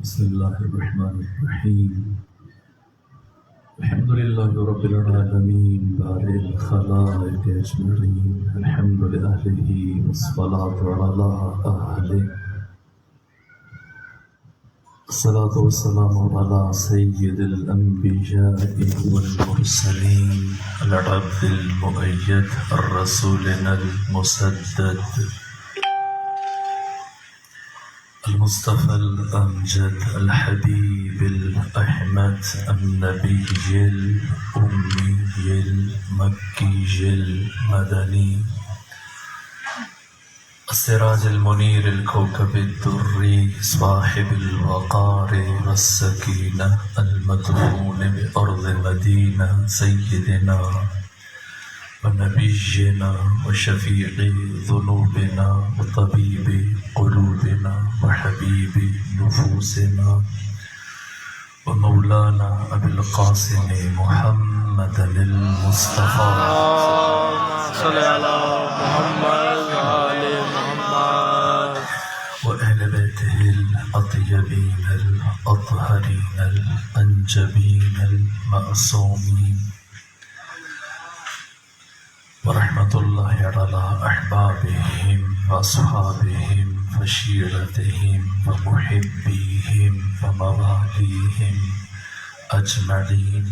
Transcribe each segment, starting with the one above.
بسم اللہ الرحمن الرحیم الحمد للہ رب العالمین بارئ الخلائق اجمعین الحمد لأہلہ والصلاة علی اہلہ الصلاة والسلام علی سید الانبیاء والمرسلین العبد المؤید الرسولنا المسدد المصطفى الأمجد الحبيب الأحمد النبي الأمي المكي المدني السراج المنير الكوكب الدري صاحب الوقار والسكينة المدفون بأرض مدينة سيدنا ونبينا وشفيع ذنوبنا وطبيب قلوبنا وحبيب نفوسنا ومولانا أبي القاسم محمد المصطفى صلى على محمد وآل محمد وأهل بيته الأطيبين الأطهرين الأنجبين المعصومين ورحمة الله على أحبابهم وأصحابهم وشيرتهم ومحبيهم ومواليهم أجمعين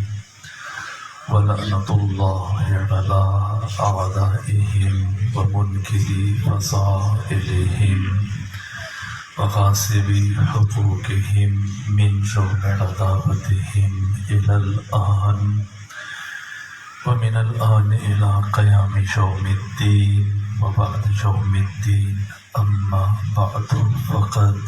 ولعنة الله على أعدائهم ومنكري فضائلهم وغاصبي حقوقهم من يوم عداوتهم إلى الآن ومن الآن إلى قيام يوم الدين وبعد يوم الدين أما بعد فقد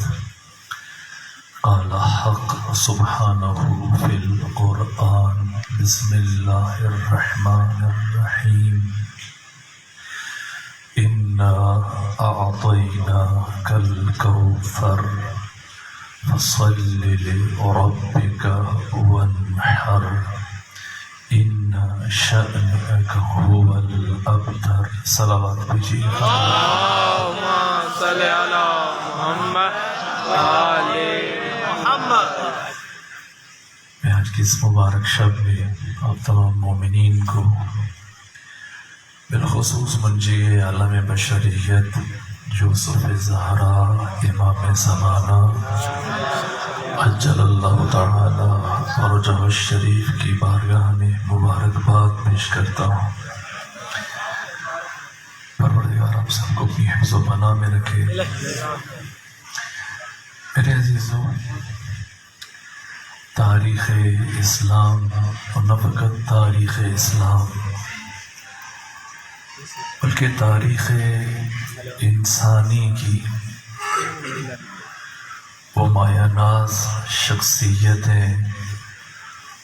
قال حق سبحانه في القرآن بسم الله الرحمن الرحيم إنا أعطيناك الكوثر فصل لربك وانحر إن شأنك هو الأبتر صلوات بجی اللهم صل على محمد وآل محمد. میں آج کی اس مبارک شب میں آپ تمام مومنین کو بالخصوص منجی عالم بشریت یوسف زہرا امام زمانہ عجل اللہ تعالی فرجہ الشریف کی بارگاہ میں مبارکباد پیش کرتا ہوں. پروردگار آپ سب کو اپنی حفظ و پناہ میں رکھے. میرے عزیزوں، تاریخ اسلام اور نہ فقط تاریخ اسلام بلکہ تاریخ انسانی کی وہ مایہ ناز شخصیتیں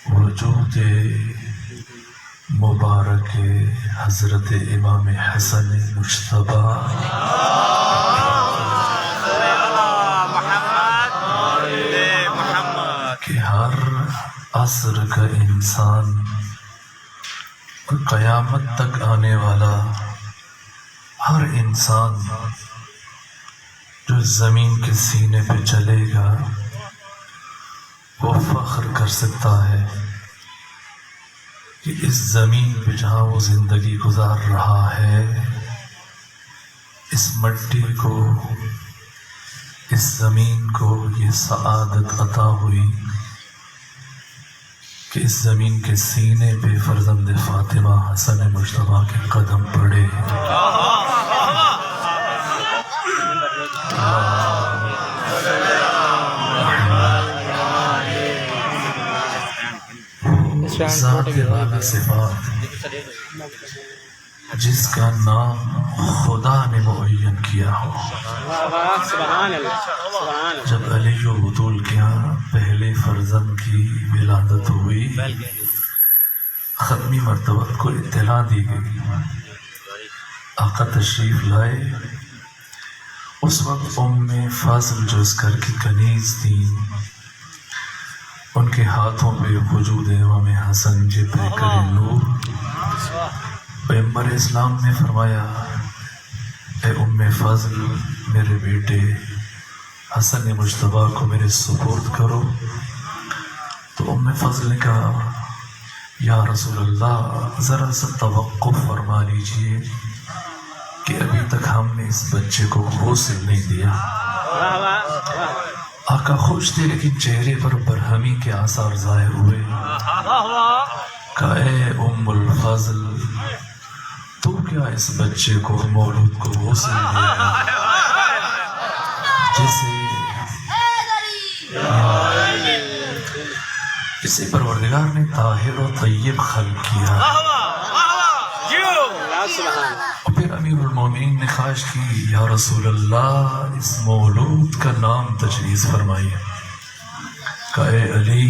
وجود مبارک حضرت امام حسن مجتبی کہ ہر عصر کا انسان اور قیامت تک آنے والا ہر انسان جو زمین کے سینے پہ چلے گا وہ فخر کر سکتا ہے کہ اس زمین پہ جہاں وہ زندگی گزار رہا ہے، اس مٹی کو، اس زمین کو یہ سعادت عطا ہوئی کہ اس زمین کے سینے پہ فرزند فاطمہ حسن مجتبی کے قدم پڑے. ذات والا صفات جس کا نام خدا نے معین کیا ہو. جب علی و بطول کے یہاں پہلے فرزند کی ولادت ہوئی، ختمی مرتبہ کو اطلاع دی گئی، آقا تشریف لائے. اس وقت ام فاضل جو اس گھر کی کنیز تھی ان کے ہاتھوں پہ وجود امام حسن جب کر نور. پیغمبر اسلام نے فرمایا اے ام فضل میرے بیٹے حسن مجتبی کو میرے سپرد کرو. تو ام فضل نے کہا یا رسول اللہ ذرا سا توقف فرما لیجئے کہ ابھی تک ہم نے اس بچے کو غسل نہیں دیا. آقا خوش تھے لیکن چہرے پر برہمی کے آثار ظاہر ہوئے. کہا اے ام الفضل تو کیا اس بچے کو مولود کو غسل دیا جسے پروردگار نے طاہر و طیب خلق کیا. اور پھر امیر المومنین نے خواہش کی یا رسول اللہ اس مولود کا نام تجویز فرمائیے. کہا اے علی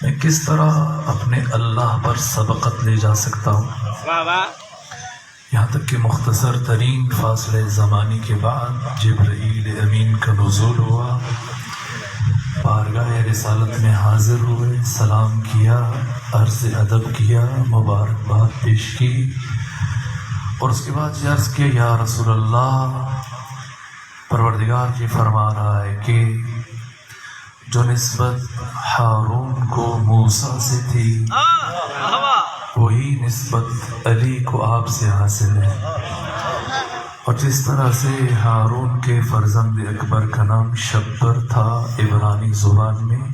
میں کس طرح اپنے اللہ پر سبقت لے جا سکتا ہوں. یہاں تک کہ مختصر ترین فاصلے زمانی کے بعد جبرائیل امین کا نزول ہوا. بارگاہ رسالت میں حاضر ہوئے, سلام کیا, عرض ادب کیا, مبارکباد پیش کی اور اس کے بعد یہ عرض کیا یا رسول اللہ پروردگار یہ فرما رہا ہے کہ جو نسبت ہارون کو موسیٰ سے تھی وہی نسبت علی کو آپ سے حاصل ہے. اور جس طرح سے ہارون کے فرزند اکبر کا نام شبر تھا عبرانی زبان میں,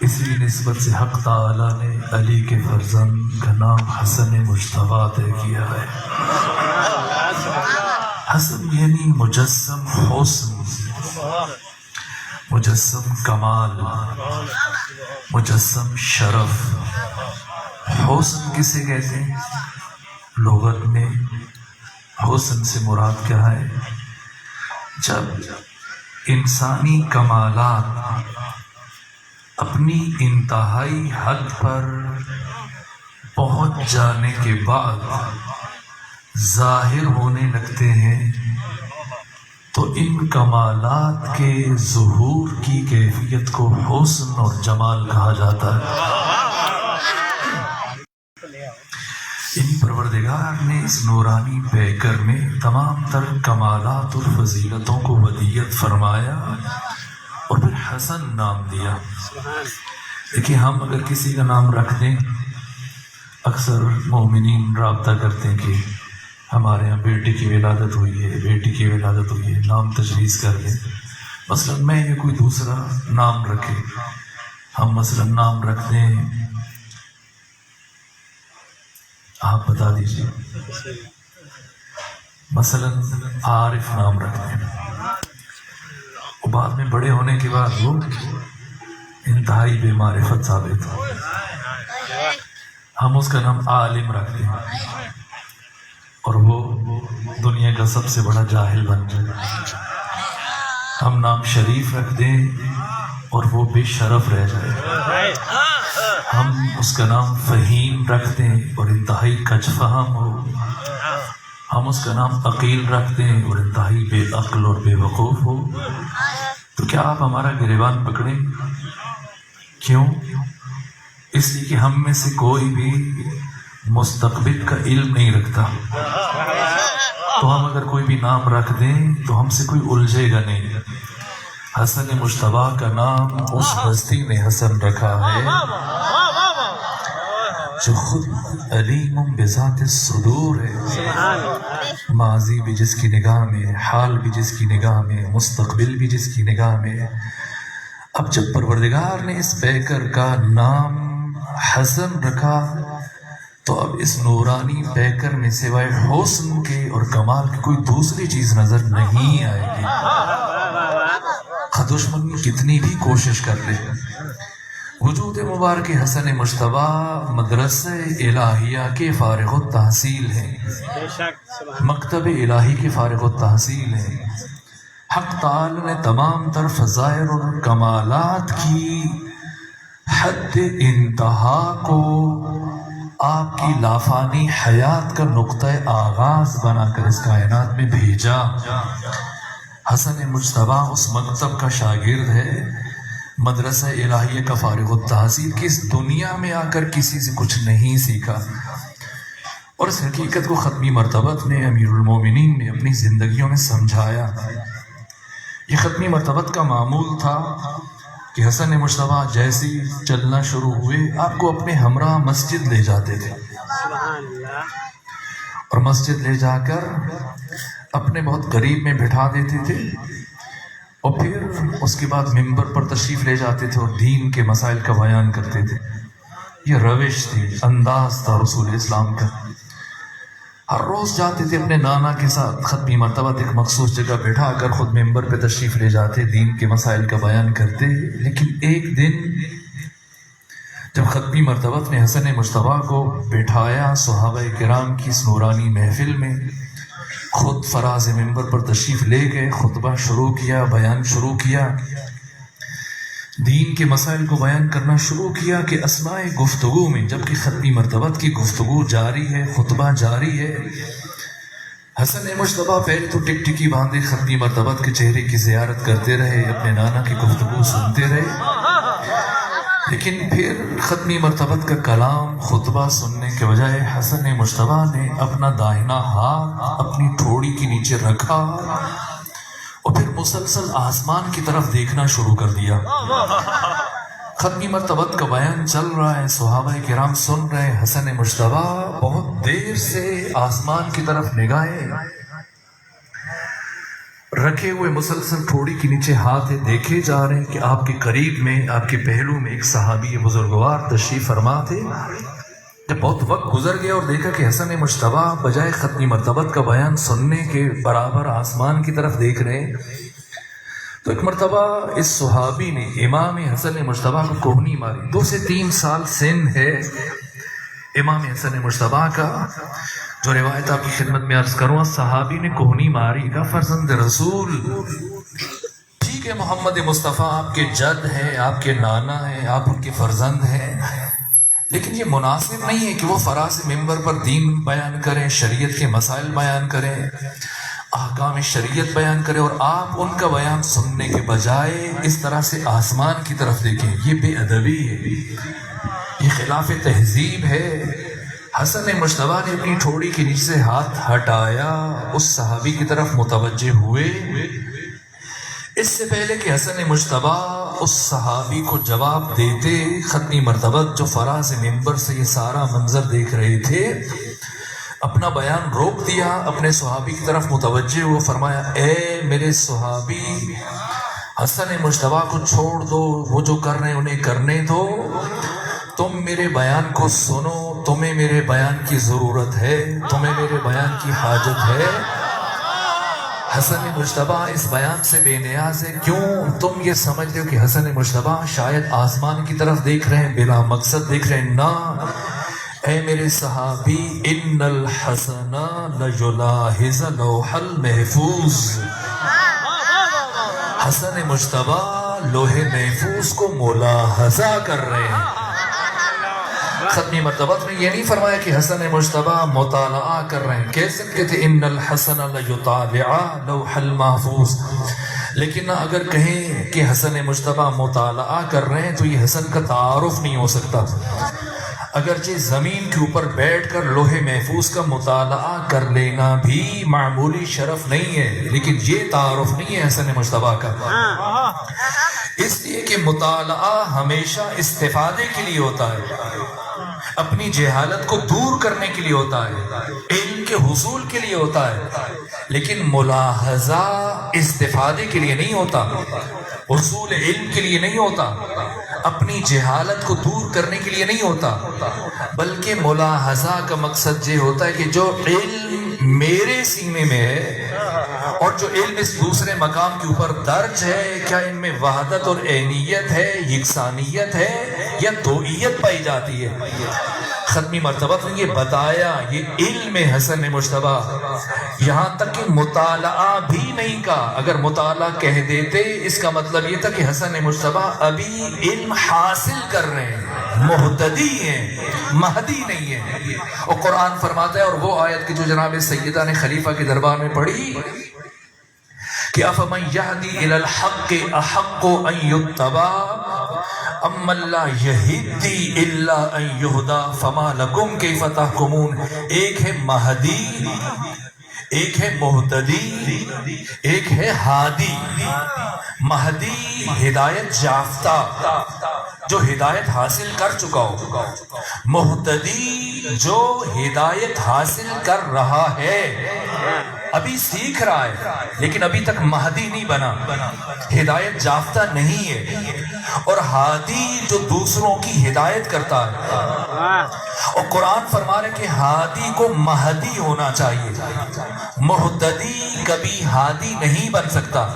اسی نسبت سے حق تعالی نے علی کے فرزند کا نام حسن مجتبی طے کیا ہے. حسن یعنی مجسم حسن, مجسم کمال, مجسم شرف. حسن کسے کہتے ہیں؟ لغت میں حسن سے مراد کیا ہے؟ جب انسانی کمالات اپنی انتہائی حد پر پہنچ جانے کے بعد ظاہر ہونے لگتے ہیں تو ان کمالات کے ظہور کی کیفیت کو حسن اور جمال کہا جاتا ہے. یعنی پروردگار نے اس نورانی پیکر میں تمام تر کمالات اور فضیلتوں کو ودیعت فرمایا اور پھر حسن نام دیا. دیکھیں ہم اگر کسی کا نام رکھ دیں, اکثر مومنین رابطہ کرتے ہیں کہ ہمارے یہاں بیٹے کی ولادت ہوئی ہے, بیٹی کی ولادت ہوئی ہے, نام تجویز کر دیں. مثلا میں یا کوئی دوسرا نام رکھے, ہم مثلا نام رکھ دیں, آپ بتا دیجیے, مثلا عارف نام رکھ دیں, اور بعد میں بڑے ہونے کے بعد وہ انتہائی بے معرفت ثابت ہو. ہم اس کا نام عالم رکھ دیں اور وہ دنیا کا سب سے بڑا جاہل بن جائے. ہم نام شریف رکھ دیں اور وہ بے شرف رہ جائے. ہم اس کا نام فہیم رکھ دیں اور انتہائی کج فہم ہو. ہم اس کا نام عقیل رکھ دیں اور انتہائی بے عقل اور بے وقوف ہو. تو کیا آپ ہمارا گریبان پکڑیں؟ کیوں؟ اس لیے کہ ہم میں سے کوئی بھی مستقبل کا علم نہیں رکھتا. تو ہم اگر کوئی بھی نام رکھ دیں تو ہم سے کوئی الجھے گا نہیں. حسن مجتبی کا نام اس ہستی نے حسن رکھا ہے جو خود علیم بذات الصدور ہے. ماضی بھی جس کی نگاہ میں, حال بھی جس کی نگاہ میں, مستقبل بھی جس کی نگاہ میں. اب جب پروردگار نے اس پیکر کا نام حسن رکھا تو اب اس نورانی پیکر میں سوائے حسن کے اور کمال کی کوئی دوسری چیز نظر نہیں آئے گی. دشمن کتنی بھی کوشش کر لے, وجود مبارک حسن مجتبی مدرسہ الہیہ کے فارغ التحصیل ہیں, مکتب الہی کے فارغ التحصیل ہیں. حق تعالی نے تمام تر فضائل اور کمالات کی حد انتہا کو آپ کی لافانی حیات کا نقطہ آغاز بنا کر اس کائنات میں بھیجا. حسن مجتبی اس مکتب کا شاگرد ہے مدرسہ الہیہ کا فارغ التحصیل کہ اس دنیا میں آ کر کسی سے کچھ نہیں سیکھا، اور اس حقیقت کو ختمی مرتبت نے، امیر المومنین نے اپنی زندگیوں میں سمجھایا۔ یہ ختمی مرتبت کا معمول تھا کہ حسن مجتبیٰ جیسے چلنا شروع ہوئے آپ کو اپنے ہمراہ مسجد لے جاتے تھے، اور مسجد لے جا کر اپنے بہت قریب میں بٹھا دیتے تھے، اور پھر اس کے بعد ممبر پر تشریف لے جاتے تھے اور دین کے مسائل کا بیان کرتے تھے۔ یہ روش تھی، انداز تھا رسول اسلام کا۔ ہر روز جاتے تھے اپنے نانا کے ساتھ، ختمی مرتبہ ایک مخصوص جگہ بٹھا کر خود ممبر پہ تشریف لے جاتے، دین کے مسائل کا بیان کرتے۔ لیکن ایک دن جب ختمی مرتبہ نے حسن مجتبیٰ کو بٹھایا صحابہ کرام کی اس نورانی محفل میں، خود فراز ممبر پر تشریف لے گئے، خطبہ شروع کیا، بیان شروع کیا، دین کے مسائل کو بیان کرنا شروع کیا کہ اثناء گفتگو میں، جبکہ ختمی مرتبت کی گفتگو جاری ہے، خطبہ جاری ہے، حسن مجتبیٰ پہلے تو ٹک ٹکی باندھے ختمی مرتبت کے چہرے کی زیارت کرتے رہے، اپنے نانا کی گفتگو سنتے رہے، لیکن پھر ختمی مرتبت کا کلام خطبہ سننے کے بجائے حسن مجتبیٰ نے اپنا داہنا ہاتھ اپنی ٹھوڑی کے نیچے رکھا اور پھر مسلسل آسمان کی طرف دیکھنا شروع کر دیا۔ ختمی مرتبت کا بیان چل رہا ہے، صحابہ کرام سن رہے ہیں، حسن مجتبیٰ بہت دیر سے آسمان کی طرف نگاہیں رکھے ہوئے مسلسل ٹھوڑی کے نیچے ہاتھ دیکھے جا رہے ہیں کہ آپ کے قریب میں، آپ کے پہلو میں ایک صحابی بزرگوار تشریف فرما تھے۔ جب بہت وقت گزر گیا اور دیکھا کہ حسن مجتبیٰ بجائے ختمی مرتبت کا بیان سننے کے برابر آسمان کی طرف دیکھ رہے ہیں، تو ایک مرتبہ اس صحابی نے امام حسن مجتبیٰ کو کوہنی ماری۔ 2 سے 3 سال سن ہے امام حسن مجتبیٰ کا، جو روایت آپ کی خدمت میں عرض کروں، صحابی نے کوہنی ماری، کا فرزند رسول، ٹھیک ہے محمد مصطفیٰ آپ کے جد ہیں، آپ کے نانا ہیں، آپ ان کے فرزند ہیں، لیکن یہ مناسب نہیں ہے کہ وہ فراز ممبر پر دین بیان کریں، شریعت کے مسائل بیان کریں، احکام شریعت بیان کریں، اور آپ ان کا بیان سننے کے بجائے اس طرح سے آسمان کی طرف دیکھیں۔ یہ بے ادبی ہے، یہ خلاف تہذیب ہے۔ حسن مجتبیٰ نے اپنی ٹھوڑی کے نیچے سے ہاتھ ہٹایا، اس صحابی کی طرف متوجہ ہوئے۔ اس سے پہلے کہ حسن مجتبیٰ اس صحابی کو جواب دیتے، ختمی مرتبت جو فراز ممبر سے یہ سارا منظر دیکھ رہے تھے، اپنا بیان روک دیا، اپنے صحابی کی طرف متوجہ ہوئے، فرمایا اے میرے صحابی، حسن مجتبیٰ کو چھوڑ دو، وہ جو کر رہے ہیں انہیں کرنے دو، تم میرے بیان کو سنو، تمہیں میرے بیان کی ضرورت ہے، تمہیں میرے بیان کی حاجت ہے۔ حسن مجتبیٰ اس بیان سے بے نیاز ہے۔ کیوں؟ تم یہ سمجھ رہے ہو کہ حسن مجتبیٰ شاید آسمان کی طرف دیکھ رہے ہیں، بلا مقصد دیکھ رہے ہیں؟ نہ، اے میرے صحابی، ان الحسن لیلاحظ لوح المحفوظ، حسن مجتبیٰ لوح محفوظ کو ملاحظہ کر رہے ہیں۔ ختمی مرتبت میں یہ نہیں فرمایا کہ حسن مجتبیٰ مطالعہ کر رہے ہیں، کہہ سکتے تھے ان الحسن لیطالع لوح المحفوظ، لیکن اگر کہیں کہ حسن مجتبیٰ مطالعہ کر رہے ہیں تو یہ حسن کا تعارف نہیں ہو سکتا۔ اگرچہ زمین کے اوپر بیٹھ کر لوح محفوظ کا مطالعہ کر لینا بھی معمولی شرف نہیں ہے، لیکن یہ تعارف نہیں ہے حسن مجتبیٰ کا، اس لیے کہ مطالعہ ہمیشہ استفادے کے لیے ہوتا ہے، اپنی جہالت کو دور کرنے کے لیے ہوتا ہے، علم کے حصول کے لیے ہوتا ہے، لیکن ملاحظہ استفادے کے لیے نہیں ہوتا، حصول علم کے لیے نہیں ہوتا، اپنی جہالت کو دور کرنے کے لیے نہیں ہوتا، بلکہ ملاحظہ کا مقصد یہ ہوتا ہے کہ جو علم میرے سینے میں ہے اور جو علم اس دوسرے مقام کے اوپر درج ہے، کیا ان میں وحدت اور عینیت ہے، یکسانیت ہے یا دوئیت پائی جاتی ہے؟ ختمی مرتبہ نے یہ بتایا، یہ علم حسن مجتبیٰ، یہاں تک کہ مطالعہ بھی نہیں کہا۔ اگر مطالعہ کہہ دیتے اس کا مطلب یہ تھا کہ حسن مجتبیٰ ابھی علم حاصل کر رہے ہیں، مہتدی ہیں، مہدی نہیں ہیں۔ اور قرآن فرماتا ہے، اور وہ آیت کی جو جناب سیدہ نے خلیفہ کے دربار میں پڑھی کہ افمن یہدی الی الحق احق ان یتبع اما لا یہدی الا ان یہدا فما لکم کیف تحکمون. ایک ہے مہدی، ایک ہے مہتدی، ایک ہے ہادی. مہدی ہدایت یافتہ جو ہدایت حاصل کر چکا ہو، مہتدی جو ہدایت حاصل کر رہا ہے، ابھی سیکھ رہا ہے لیکن ابھی تک مہدی نہیں بنا، ہدایت یافتہ نہیں ہے. اور ہادی جو دوسروں کی ہدایت کرتا ہے. اور قرآن فرما رہے کہ ہادی کو مہدی ہونا چاہیے، مہتدی کبھی ہادی نہیں بن سکتا.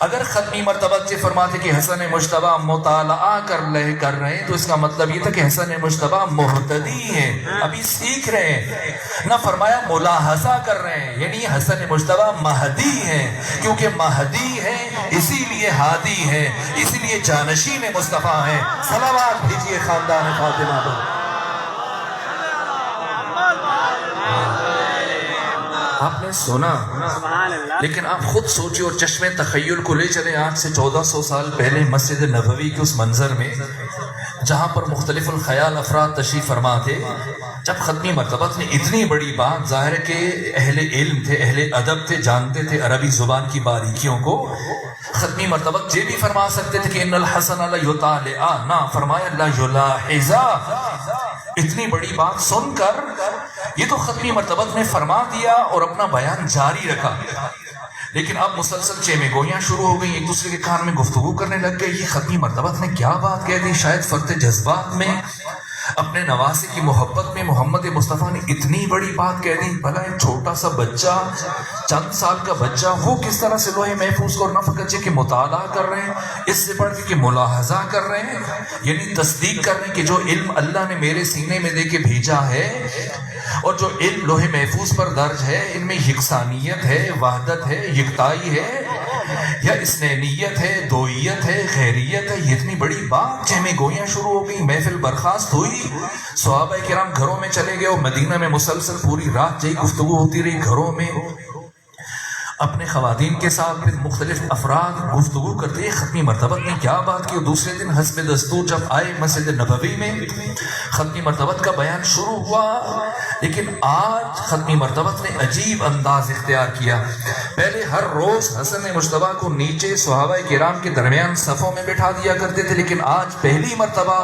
اگر ختمی مرتبہ سے فرماتے کہ حسن مجتبیٰ مطالعہ کر رہے ہیں تو اس کا مطلب یہ تھا کہ حسن مجتبیٰ مہتدی ہیں، ابھی سیکھ رہے ہیں. نہ فرمایا ملاحظہ کر رہے ہیں، یعنی حسن مجتبیٰ مہدی ہیں، کیونکہ مہدی ہیں اسی لیے ہادی ہیں، اسی لیے جانشین مصطفیٰ ہیں. صلوات بھیجیے خاندان فاطمہ پر. آپ نے سنا، لیکن آپ خود سوچیں اور چشمے تخیل کو لے چلیں آج سے 1400 سال پہلے مسجد نبوی کے اس منظر میں جہاں پر مختلف الخیال افراد تشریف فرما تھے. جب ختمی مرتبت نے اتنی بڑی بات، ظاہر ہے کہ اہل علم تھے، اہل ادب تھے، جانتے تھے عربی زبان کی باریکیوں کو. ختمی مرتبت یہ بھی فرما سکتے تھے کہ ان الحسن لا یطالع، نہ فرمایا لا یلاحظ. اتنی بڑی بات سن کر یہ تو ختمی مرتبت نے فرما دیا اور اپنا بیان جاری رکھا، لیکن اب مسلسل چیمے گویاں شروع ہو گئی، ایک دوسرے کے کان میں گفتگو کرنے لگ گئے. یہ ختمی مرتبت نے کیا بات کہہ دی؟ شاید فرط جذبات میں، اپنے نواسے کی محبت میں محمد مصطفیٰ نے اتنی بڑی بات کہہ دی. بھلا ایک چھوٹا سا بچہ، چند سال کا بچہ، وہ کس طرح سے لوح محفوظ کو، اور نہ فقط یہ کہ مطالعہ کر رہے ہیں، اس سے بڑھ کے کہ ملاحظہ کر رہے ہیں، یعنی تصدیق کر رہے ہیں کہ جو علم اللہ نے میرے سینے میں دے کے بھیجا ہے اور جو علم لوح محفوظ پر درج ہے، ان میں یکسانیت ہے، وحدت ہے، یکتائی ہے، یا اسنینیت ہے، دوئیت ہے، خیریت ہے. یہ اتنی بڑی بات. چہمے گویاں شروع ہو گئی، محفل برخاست ہوئی، صحابہ کرام گھروں میں چلے گئے اور مدینہ میں مسلسل پوری رات یہی گفتگو ہوتی رہی. گھروں میں اپنے خواتین کے ساتھ پھر مختلف افراد گفتگو کرتے. ختمی مرتبت نے کیا بات کی؟ اور دوسرے دن حسب دستور جب آئے مسجد نبوی میں ختمی مرتبت کا بیان شروع ہوا. لیکن آج ختمی مرتبت نے عجیب انداز اختیار کیا. پہلے ہر روز حسن مجتبیٰ کو نیچے صحابہ کرام کے درمیان صفوں میں بٹھا دیا کرتے تھے، لیکن آج پہلی مرتبہ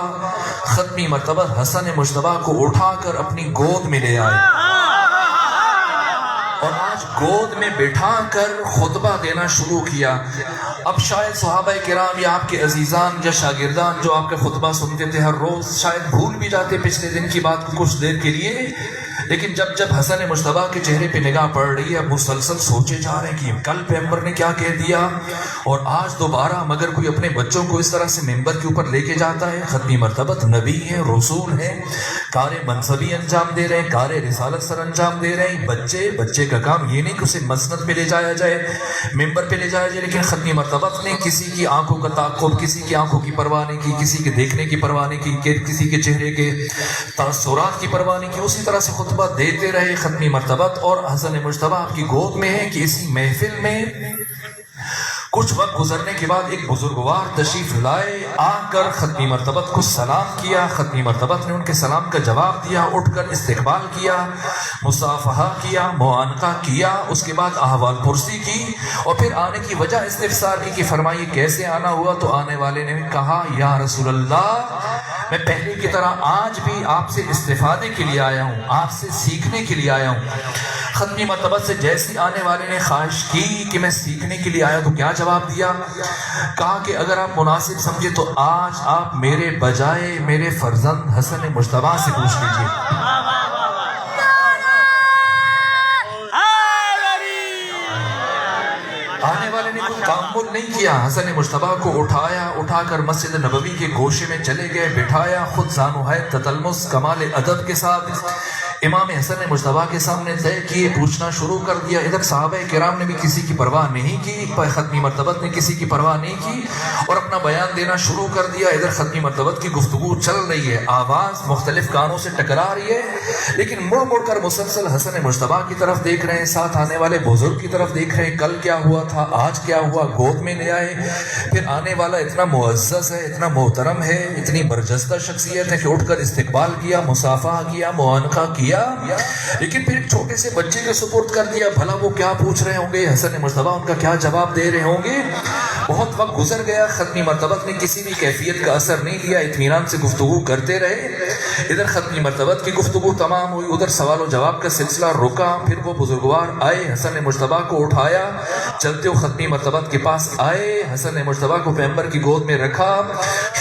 ختمی مرتبہ حسن مجتبیٰ کو اٹھا کر اپنی گود میں لے آئے اور آج گود میں بٹھا کر خطبہ دینا شروع کیا. اب شاید صحابہ کرام یا آپ کے عزیزان یا شاگردان جو آپ کا خطبہ سنتے تھے ہر روز، شاید بھول بھی جاتے پچھلے دن کی بات کو کچھ دیر کے لیے، لیکن جب حسن مجتبیٰ کے چہرے پہ نگاہ پڑ رہی ہے، اب مسلسل سوچے جا رہے ہیں کہ کل پیغمبر نے کیا کہہ دیا اور آج دوبارہ مگر کوئی اپنے بچوں کو اس طرح سے ممبر کے اوپر لے کے جاتا ہے. ختمی مرتبت نبی ہیں، رسول ہیں، کار منصبی انجام دے رہے ہیں، کار رسالت سر انجام دے رہے ہیں. بچے کا کام یہ نہیں کہ اسے مسند پہ لے جایا جائے، ممبر پہ لے جایا جائے، لیکن ختمی مرتبت نے کسی کی آنکھوں کا تعاقب، کسی کی آنکھوں کی پرواہ نہیں کی، کسی کے دیکھنے کی پرواہ نہیں کی، کسی کے چہرے کے تاثرات کی پرواہ نہیں کی. اسی طرح سے خطبہ دیتے رہے ختمی مرتبت. اور حسن مجتبیٰ آپ کی گود میں ہے کہ اسی محفل میں کچھ وقت گزرنے کے بعد ایک بزرگوار تشریف لائے، آ کر ختمی مرتبت کو سلام کیا. ختمی مرتبت نے ان کے سلام کا جواب دیا، اٹھ کر استقبال کیا، مصافحہ کیا، معانقہ کیا، اس کے بعد احوال پرسی کی اور پھر آنے کی وجہ استفسار کی کہ فرمائیے کیسے آنا ہوا؟ تو آنے والے نے کہا یا رسول اللہ، میں پہلے کی طرح آج بھی آپ سے استفادے کے لیے آیا ہوں، آپ سے سیکھنے کے لیے آیا ہوں. ختمی مرتبت سے جیسی آنے والے نے خواہش کی کہ میں سیکھنے کے لیے آیا، تو کیا جواب دیا؟ کہا کہ اگر آپ مناسب سمجھے تو آج آپ میرے بجائے میرے فرزند حسن مجتبیٰ سے پوچھ لیجیے. آنے والے نے کوئی تعامل نہیں کیا، حسن مجتبیٰ کو اٹھا کر مسجد نبوی کے گوشے میں چلے گئے، بٹھایا، خود زانو ہے تتلمس کمال ادب کے ساتھ امام حسن مجتبیٰ کے سامنے طے کیے، پوچھنا شروع کر دیا۔ ادھر صحابہ کرام نے بھی کسی کی پرواہ نہیں کی، ختمی مرتبت نے کسی کی پرواہ نہیں کی اور اپنا بیان دینا شروع کر دیا۔ ادھر ختمی مرتبت کی گفتگو چل رہی ہے، آواز مختلف کانوں سے ٹکرا رہی ہے، لیکن مڑ مڑ کر مسلسل حسن مجتبیٰ کی طرف دیکھ رہے ہیں، ساتھ آنے والے بزرگ کی طرف دیکھ رہے ہیں، کل کیا ہوا تھا، آج کیا ہوا، گود میں لے آئے۔ پھر آنے والا اتنا معزز ہے، اتنا محترم ہے، اتنی برجستہ شخصیت ہے کہ اٹھ کر استقبال کیا، مصافحہ کیا، معانقہ کیا، لیکن پھر ایک چھوٹے سے بچے کے سپرد کر دیا۔ بھلا وہ کیا پوچھ رہے ہوں گے، حسن مجتبیٰ ان کا کیا جواب دے رہے ہوں گے۔ بہت وقت گزر گیا، ختمی مرتبت نے کسی بھی کیفیت کا اثر نہیں لیا، اطمینان سے گفتگو کرتے رہے۔ ادھر ختمی مرتبت کی گفتگو تمام ہوئی، ادھر سوال و جواب کا سلسلہ رکا۔ پھر وہ بزرگوار آئے، حسن مجتبیٰ کو اٹھایا، چلتے ہوئے ختمی مرتبت کے پاس آئے، حسن مجتبیٰ کو پیغمبر کی گود میں رکھا،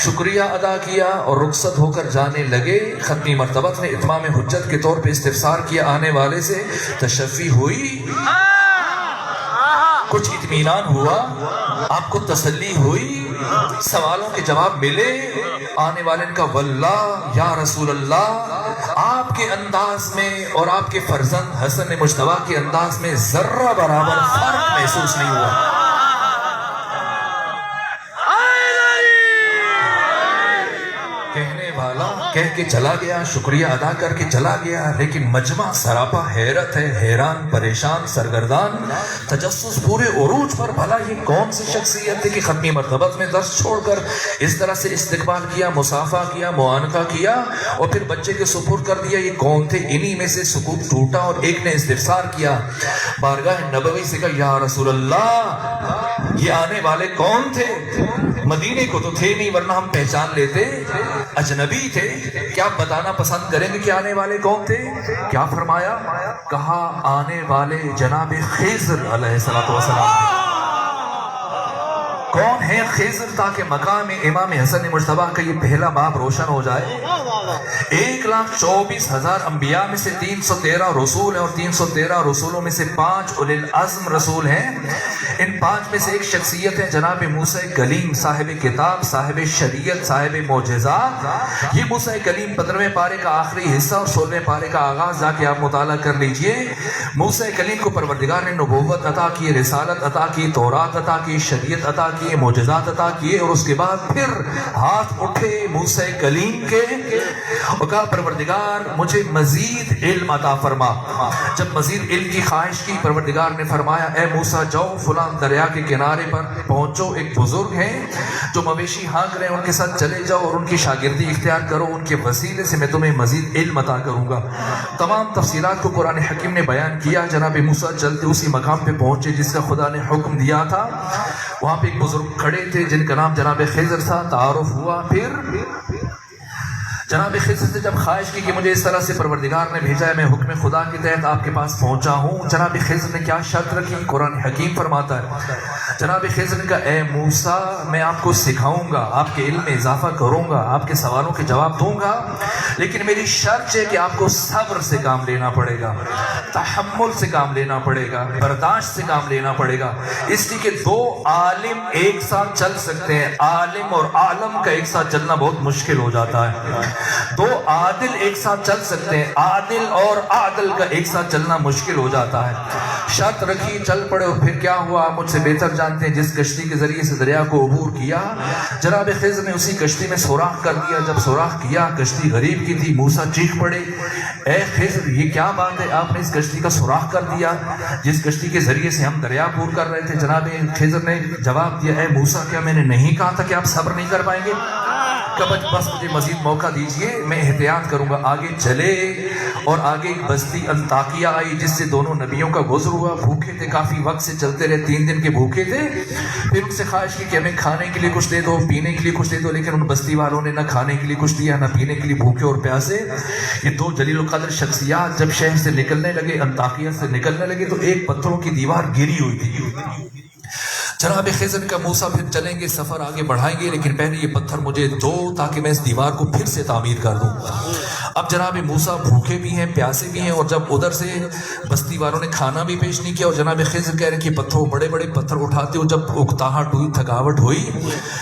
شکریہ ادا کیا اور رخصت ہو کر جانے لگے۔ ختمی مرتبت نے اتمام حجت کے طور پہ استفسار کیا آنے والے سے، تشفی ہوئی، کچھ اطمینان ہوا، آپ کو تسلی ہوئی، سوالوں کے جواب ملے؟ آنے والے کا واللہ یا رسول اللہ، آپ کے انداز میں اور آپ کے فرزند حسن مجتبیٰ کے انداز میں ذرہ برابر فرق محسوس نہیں ہوا۔ کہنے والا کہہ کے چلا گیا، شکریہ ادا کر کے چلا گیا، لیکن مجمع سراپا حیرت ہے، حیران، پریشان، سرگردان، تجسس پورے عروج پر۔ بھلا یہ کون سی شخصیت ہے کہ ختمی مرتبت میں درس چھوڑ کر اس طرح سے استقبال کیا، مصافحہ کیا، معانقہ کیا اور پھر بچے کے سپرد کر دیا؟ یہ کون تھے؟ انہی میں سے سکوت ٹوٹا اور ایک نے استفسار کیا، بارگاہ نبوی سے کہا، یا رسول اللہ، یہ آنے والے کون تھے؟ مدینے کو تو تھے نہیں، ورنہ ہم پہچان لیتے، اجنبی تھے، کیا آپ بتانا پسند کریں گے کہ آنے والے کون تھے؟ کیا فرمایا؟ کہا آنے والے جناب خضر علیہ السلام۔ کون ہے خضر؟ تاکہ مقام امام حسن مجتبیٰ کا یہ پہلا باب روشن ہو جائے۔ 1,24,000 انبیاء میں سے 313 رسول ہیں اور 313 رسولوں میں سے 5 اولی العزم رسول ہیں۔ ان 5 میں سے ایک شخصیت ہے جناب موسیٰ کلیم، صاحب کتاب، صاحب شریعت، صاحب معجزات۔ یہ موسیٰ کلیم 15ویں پارے کا آخری حصہ اور 16ویں پارے کا آغاز جا کے آپ مطالعہ کر لیجئے۔ موسیٰ کلیم کو پروردگار نے نبوت عطا کی، رسالت عطا کی، تورات عطا کی، شریعت عطا کی، معجزات عطا کیے، اور اس کے بعد پھر ہاتھ اٹھے موسیٰ کلیم کے اور کہا پروردگار مجھے مزید علم عطا فرما۔ جب مزید علم کی خواہش کی، پروردگار نے فرمایا اے موسیٰ جاؤ فلاں دریا کے کنارے پر پہنچو، ایک بزرگ ہیں جو مویشی ہانک رہے ہیں، ان کے ساتھ چلے جاؤ اور ان کی شاگردی اختیار کرو، ان کے وسیلے سے میں تمہیں مزید علم عطا کروں گا۔ تمام تفصیلات کو قرآن حکیم نے بیان کیا۔ جناب موسیٰ چلتے اسی مقام پہ پہنچے جس کا خدا نے حکم دیا تھا۔ وہاں پہ ایک بزرگ کھڑے تھے جن کا نام جناب خضر تھا، تعارف ہوا۔ پھر جناب خضر سے جب خواہش کی کہ مجھے اس طرح سے پروردگار نے بھیجا ہے، میں حکم خدا کے تحت آپ کے پاس پہنچا ہوں، جناب خضر نے کیا شرط رکھی؟ قرآن حکیم فرماتا ہے جناب خضر نے کہا اے موسیٰ میں آپ کو سکھاؤں گا، آپ کے علم میں اضافہ کروں گا، آپ کے سوالوں کے جواب دوں گا، لیکن میری شرط ہے کہ آپ کو صبر سے کام لینا پڑے گا، تحمل سے کام لینا پڑے گا، برداشت سے کام لینا پڑے گا، اس لیے کہ دو عالم ایک ساتھ چل سکتے ہیں، عالم اور عالم کا ایک ساتھ چلنا بہت مشکل ہو جاتا ہے۔ دو عادل ایک ساتھ چل سکتے ہیں، عادل اور عادل کا ایک ساتھ چلنا مشکل ہو جاتا ہے۔ شرط رکھی، چل پڑے، اور پھر کیا ہوا آپ مجھ سے بہتر جانتے ہیں۔ جس کشتی کے ذریعے سے دریا کو عبور کیا، جناب خضر نے اسی کشتی میں سوراخ کر دیا۔ جب سوراخ کیا کشتی غریب کی تھی، موسیٰ چیخ پڑے اے خضر یہ کیا بات ہے، آپ نے اس کشتی کا سوراخ کر دیا جس کشتی کے ذریعے سے ہم دریا عبور کر رہے تھے۔ جناب خضر نے جواب دیا اے موسیٰ کیا میں نے نہیں کہا تھا کہ آپ صبر نہیں کر پائیں گے؟ بس مجھے مزید موقع دیجئے، میں احتیاط کروں گا۔ آگے چلے اور آگے ایک بستی انطاکیہ آئی جس سے دونوں نبیوں کا گزر ہوا۔ بھوکے تھے، کافی وقت سے چلتے رہے، 3 دن کے بھوکے تھے۔ پھر ان سے خواہش کی کہ ہمیں کھانے کے لیے کچھ دے دو، پینے کے لیے کچھ دے دو، لیکن ان بستی والوں نے نہ کھانے کے لیے کچھ دیا نہ پینے کے لیے، بھوکے اور پیاسے۔ یہ 2 جلیل القدر شخصیات جب شہر سے نکلنے لگے، انطاکیہ سے نکلنے لگے، تو ایک پتھروں کی دیوار گری ہوئی تھی۔ جناب خضر کا موسیٰ پھر چلیں گے، سفر آگے بڑھائیں گے، لیکن پہلے یہ پتھر مجھے دو تاکہ میں اس دیوار کو پھر سے تعمیر کر دوں۔ اب جناب موسیٰ بھوکے بھی ہیں پیاسے بھی ہیں، اور جب ادھر سے بستی والوں نے کھانا بھی پیش نہیں کیا اور جناب خضر کہہ رہے کہ پتھروں بڑے بڑے پتھر اٹھاتے ہو، جب اکتاہٹ ہوئی تھکاوٹ ہوئی،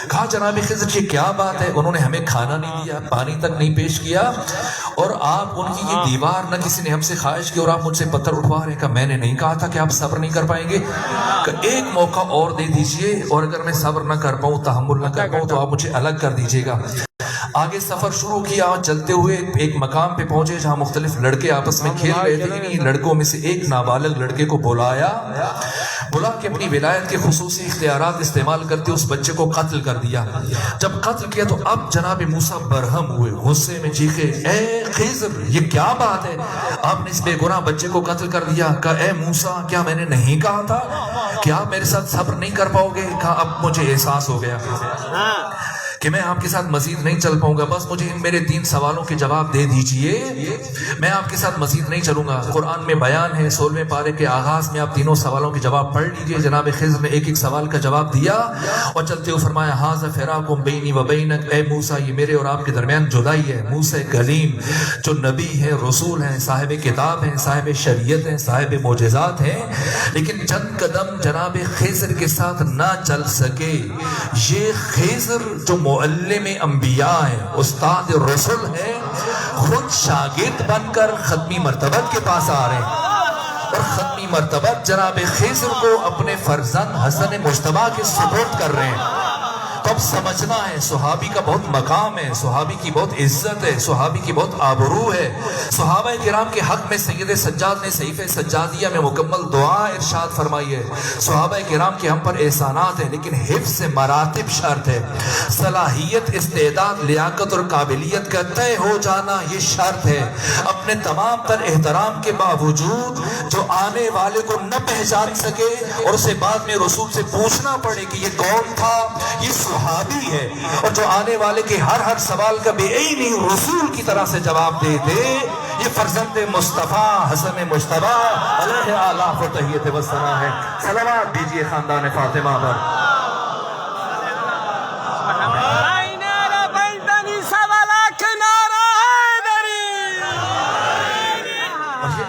کہا جناب خضر یہ کیا بات ہے، انہوں نے ہمیں کھانا نہیں دیا، پانی تک نہیں پیش کیا، اور آپ ان کی یہ دیوار نہ کسی نے ہم سے خواہش کی اور آپ مجھ سے پتھر اٹھوا رہے ہیں۔ کہ میں نے نہیں کہا تھا کہ آپ صبر نہیں کر پائیں گے، کہ ایک موقع اور دے دیجئے، اور اگر میں صبر نہ کر پاؤں تحمل نہ کر پاؤں تو آپ مجھے الگ کر دیجئے گا۔ آگے سفر شروع کیا، چلتے ہوئے ایک مقام پہ پہنچے جہاں مختلف لڑکے آپس میں کھیل رہے تھے۔ انہی لڑکوں میں سے ایک نابالغ لڑکے کو بلا کے اپنی ولایت کے خصوصی اختیارات استعمال کرتے اس بچے کو قتل کر دیا۔ جب قتل کیا تو اب جناب موسیٰ برہم ہوئے، غصے میں چیخے، اے خضر یہ کیا بات ہے، آپ نے اس بے گناہ بچے کو قتل کر دیا۔ کہا اے موسیٰ کیا میں نے نہیں کہا تھا کہ آپ میرے ساتھ صبر نہیں کر پاؤ گے؟ کہا اب مجھے احساس ہو گیا کہ میں آپ کے ساتھ مزید نہیں چل پاؤں گا، بس مجھے ان میرے 3 سوالوں کے جواب دے دیجئے، میں آپ کے ساتھ مزید نہیں چلوں گا۔ قرآن میں بیان ہے 16ویں پارے کے آغاز میں، آپ تینوں سوالوں کے جواب پڑھ لیجئے۔ جناب خضر نے ایک ایک سوال کا جواب دیا اور چلتے ہوئے فرمایا ھذا فراق بینی و بینک، اے موسیٰ یہ میرے اور آپ کے درمیان جدائی ہے۔ موسیٰ کلیم جو نبی ہیں، رسول ہیں، صاحب کتاب ہیں، صاحب شریعت ہیں، صاحب معجزات ہیں، لیکن چند قدم جناب خضر کے ساتھ نہ چل سکے۔ یہ خضر جو معلم انبیاء ہے، استاد رسول ہے، خود شاگرد بن کر ختمی مرتبت کے پاس آ رہے ہیں، اور ختمی مرتبت جناب خضر کو اپنے فرزند حسن مجتبیٰ کے سپرد کر رہے ہیں۔ تو اب سمجھنا ہے صحابی کا بہت مقام ہے، صحابی کی بہت عزت ہے، صحابی کی بہت آبرو ہے۔ صحابہ کرام کے حق میں سید سجاد نے صحیفہ سجادیہ میں مکمل دعا ارشاد فرمائی ہے۔ صحابہ کرام کے ہم پر احسانات ہیں، لیکن حفظ مراتب شرط ہے، صلاحیت، استعداد، لیاقت اور قابلیت کا طے ہو جانا یہ شرط ہے۔ اپنے تمام تر احترام کے باوجود جو آنے والے کو نہ پہچان سکے اور اسے بعد میں رسول سے پوچھنا پڑے کہ یہ کون تھا، یہ صحابی ہے، اور جو آنے والے کے ہر سوال کا بے عینی رسول کی طرح سے جواب دے دے، یہ فرزند مصطفیٰ حسن مجتبیٰ علیہ آلاف و تحیت و ثنا ہے۔ صلوات دیجئے خاندان فاطمہ پر۔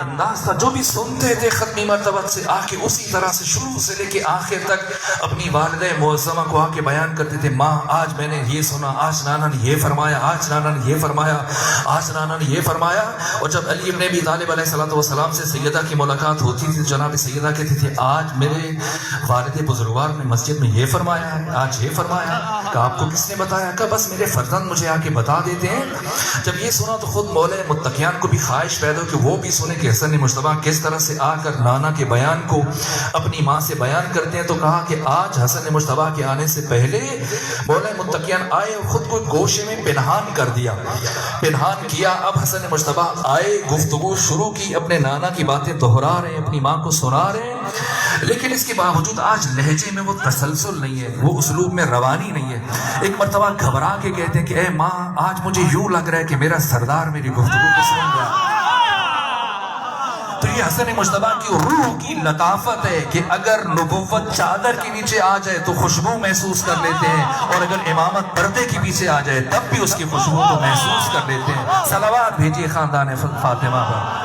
انداز تھا، جو بھی سنتے تھے ختمی مرتبت سے آ کے اسی طرح سے شروع سے لے کے آخر تک اپنی والدہ معظمہ کو آ کے بیان کرتے تھے، ماں آج میں نے یہ سنا، آج نانا نے یہ فرمایا، آج نانا نے یہ فرمایا، آج نانا نے یہ فرمایا۔ اور جب علی ابن ابی طالب علیہ السلام سے سیدہ کی ملاقات ہوتی تھی، جناب سیدہ کہتی تھی آج میرے والد بزرگوار نے مسجد میں یہ فرمایا ہے، آج یہ فرمایا۔ کہ آپ کو کس نے بتایا؟ کہ بس میرے فرزند مجھے آ کے بتا دیتے ہیں۔ جب یہ سنا تو خود مولا متقیان کو بھی خواہش پیدا ہو کہ وہ بھی سنے کہ حسن مجتبیٰ کس طرح سے آ کر نانا کے بیان کو اپنی ماں سے بیان کرتے ہیں۔ تو کہا کہ آج حسن مجتبیٰ کے آنے سے پہلے مولا متقیان آئے اور خود کو گوشے میں پنہان کر دیا، پنہان کیا۔ اب حسن مجتبیٰ آئے، گفتگو شروع کی، اپنے نانا کی باتیں دہرا رہے ہیں، اپنی ماں کو سنا رہے ہیں، لیکن اس کے باوجود آج لہجے میں وہ تسلسل نہیں ہے، وہ اسلوب میں روانی نہیں ہے۔ ایک مرتبہ گھبرا کے کہتے ہیں کہ اے ماں آج مجھے یوں لگ رہا ہے کہ میرا سردار میری گفتگو کو سن رہا ہے۔ تو یہ حسن مجتبیٰ کی روح کی لطافت ہے کہ اگر نبوت چادر کے نیچے آ جائے تو خوشبو محسوس کر لیتے ہیں، اور اگر امامت پردے کے پیچھے آ جائے تب بھی اس کی خوشبو کو محسوس کر لیتے ہیں۔ صلوات بھیجیے خاندان فاطمہ پر۔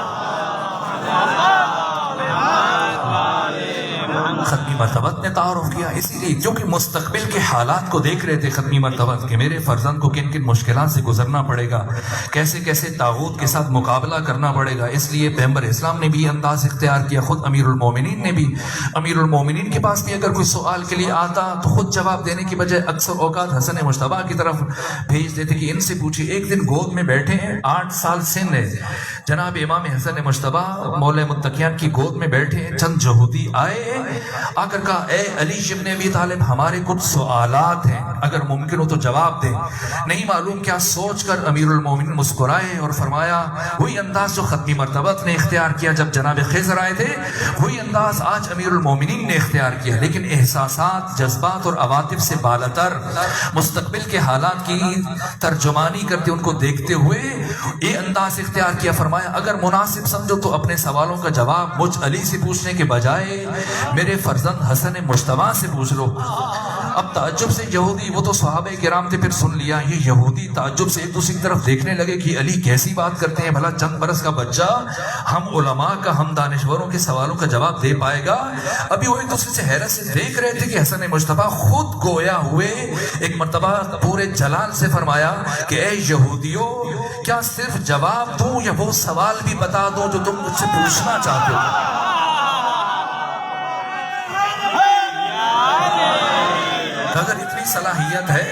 ختمی مرتبت نے تعارف کیا، اسی لیے کیونکہ مستقبل کے حالات کو دیکھ رہے تھے ختمی مرتبت کہ میرے فرزند کو کن کن مشکلات سے گزرنا پڑے گا، کیسے کیسے طاغوت کے ساتھ مقابلہ کرنا پڑے گا۔ اس لیے پیغمبر اسلام نے بھی انداز اختیار کیا، خود امیر المومنین نے بھی، امیر المومنین کے پاس بھی اگر کوئی سوال کے لیے آتا تو خود جواب دینے کی بجائے اکثر اوقات حسن مجتبیٰ کی طرف بھیج دیتے کہ ان سے پوچھیں۔ ایک دن گود میں بیٹھے ہیں، 8 سال سن ہے، جناب امام حسن مجتبیٰ مولا متقیان کی گود میں بیٹھے ہیں، چند یہودی آئے، آ کر کہا اے علی ابن ابی طالب ہمارے کچھ سوالات ہیں، اگر ممکن ہو تو جواب دیں۔ نہیں معلوم کیا سوچ کر امیر المومنین مسکرائے اور فرمایا وہی انداز جو ختمی مرتبت نے اختیار کیا جب جناب خضر آئے تھے، وہی انداز آج امیر المومنین نے اختیار کیا، لیکن احساسات، جذبات اور عواطف سے بالاتر مستقبل کے حالات کی ترجمانی کرتے ان کو دیکھتے ہوئے یہ انداز اختیار کیا۔ فرمایا اگر مناسب سمجھو تو اپنے سوالوں کا جواب مجھ علی سے پوچھنے کے بجائے میرے فرزند حسن مجتبیٰ سے پوچھ لو۔ اب تعجب سے یہودی، وہ تو صحابہ کرام تھے، پھر سن لیا یہ یہودی تعجب سے ایک دوسرے کی طرف دیکھنے لگے کہ علی کیسی بات کرتے ہیں، بھلا چند برس کا بچہ ہم علماء کا، ہم دانشوروں کے سوالوں کا جواب دے پائے گا؟ ابھی وہ ایک دوسرے سے حیرت سے دیکھ رہے تھے کہ حسن مجتبیٰ خود گویا ہوئے ایک مرتبہ پورے جلال سے فرمایا کہ اے یہودیوں، کیا صرف جواب دوں یا وہ سوال بھی بتا دوں جو تم مجھ سے پوچھنا چاہتے ہو؟ اگر اتنی صلاحیت ہے،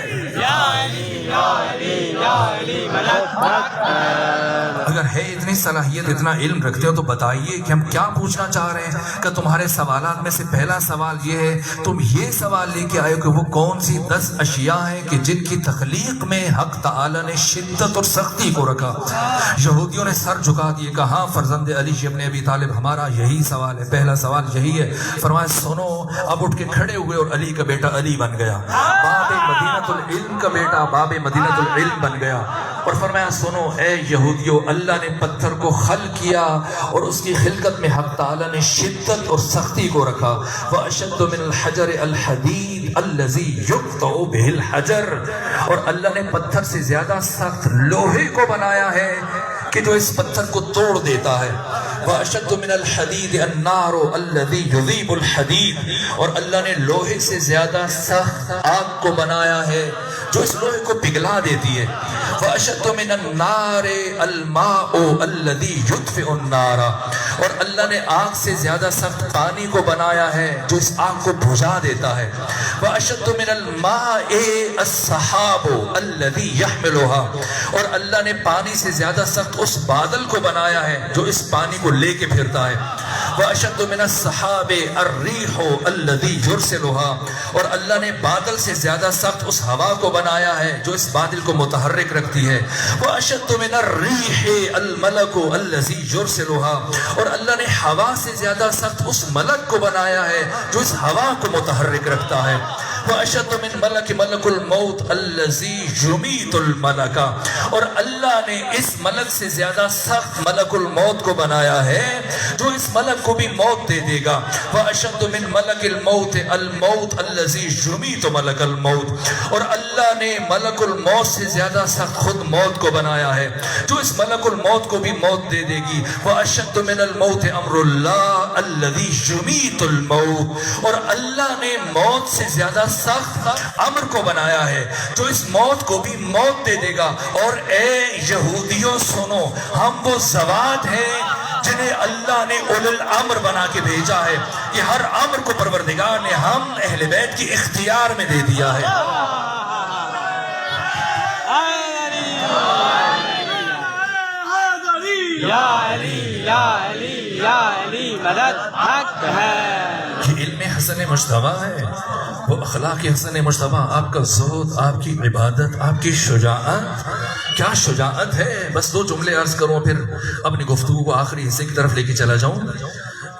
اگر ہے اتنی صلاحیت، اتنا علم رکھتے ہو تو بتائیے کہ ہم کیا پوچھنا چاہ رہے ہیں؟ کہ تمہارے سوالات میں سے پہلا سوال یہ ہے، تم یہ سوال لے کے آئے ہو کہ وہ کون سی 10 اشیاء ہیں کہ جن کی تخلیق میں حق تعالی نے شدت اور سختی کو رکھا؟ یہودیوں نے سر جھکا دیے، کہا ہاں فرزند علی ابن ابی طالب، ہمارا یہی سوال ہے، پہلا سوال یہی ہے۔ فرمایا سنو، اب اٹھ کے کھڑے ہوئے اور علی کا بیٹا علی بن گیا، باب مدینۃ العلم کا بیٹا باب مدینۃ العلم بن گیا۔ اور فرمایا سنو اے یہودیو، اللہ نے پتھر کو خلق کیا اور اس کی خلقت میں حق تعالی نے شدت اور سختی کو رکھا۔ وَأَشَدُّ مِنَ الْحَجَرِ الْحَدِيدِ الَّذِي يُقْطَعُ بِهِ الْحَجَرِ، اور اللہ نے پتھر سے زیادہ سخت لوہے کو بنایا ہے کہ جو اس پتھر کو توڑ دیتا ہے۔ وَأَشَدُّ مِنَ الْحَدِيدِ النَّارُ الَّذِي يُذِيبُ الْحَدِيدِ، اور اللہ نے لوہے سے زیادہ سخت آگ کو بنایا ہے جو اس لوہے کو پگھلا دیتی ہے۔ وَأَشَدُّ مِنَ النَّارِ الْمَاءُ الَّذِي يُطْفِئُ النَّارَ، اور اللہ نے آگ سے زیادہ سخت پانی کو بنایا ہے جو اس آگ کو بجھا دیتا ہے۔ وَأَشَدُّ مِنَ الْمَاءِ السَّحَابُ الَّذِي يَحْمِلُهَا، اور اللہ نے پانی سے زیادہ سخت اس بادل کو بنایا ہے جو اس پانی کو لے کے پھرتا ہے۔ وَأَشَدُّ مِنَ السَّحَابِ الرِّيحُ الَّذِي يُرْسِلُهَا، اور اللہ نے بادل سے زیادہ سخت اس ہوا کو بنایا ہے جو اس بادل کو متحرک رکھتی ہے۔ وَأَشَدُّ مِنَ الرِّيحِ الْمَلَكُ الَّذِي يُرْسِلُهَا، اور اللہ نے ہوا سے زیادہ سخت اس ملک کو بنایا ہے جو اس ہوا کو متحرک رکھتا ہے۔ وَأَشَدُّ مِنْ مَلَكِ مَلَكُ الْمَوْتِ الَّذِي يُمِيتُ الْمَلَكَ، اور اللہ نے اس ملک سے زیادہ سخت ملک الموت کو بنایا ہے جو اس ملک کو بھی موت دے دے گا۔ وَأَشَدُّ مِنْ مَلَكِ الْمَوْتِ الْمَوْتِ الَّذِي يُمِيتُ مَلَكَ الْمَوْتِ، اور اللہ نے ملک الموت سے زیادہ سخت خود موت کو بنایا ہے جو اس ملک الموت کو بھی موت دے دے گی۔ وَأَشَدُّ مِنَ الْمَوْتِ أَمْرُ اللَّهِ الَّذِي يُمِيتُ الْمَوْتِ، اور اللہ نے موت سے زیادہ سخت امر کو بنایا ہے جو اس موت کو بھی موت دے دے گا۔ اور اے یہودیوں سنو، ہم وہ ذوات ہیں جنہیں اللہ نے اولو الامر بنا کے بھیجا ہے، یہ ہر امر کو پروردگار نے ہم اہل بیت کی اختیار میں دے دیا ہے۔ یا علی یا علی یا علی مدد حق ہے۔ یہ علم حسن مجتبیٰ ہے، وہ اخلاق حسن مجتبیٰ، آپ کا زہد، آپ کی عبادت، آپ کی شجاعت، کیا شجاعت ہے۔ بس 2 جملے عرض کروں پھر اپنی گفتگو کو آخری حصے کی طرف لے کے چلا جاؤں۔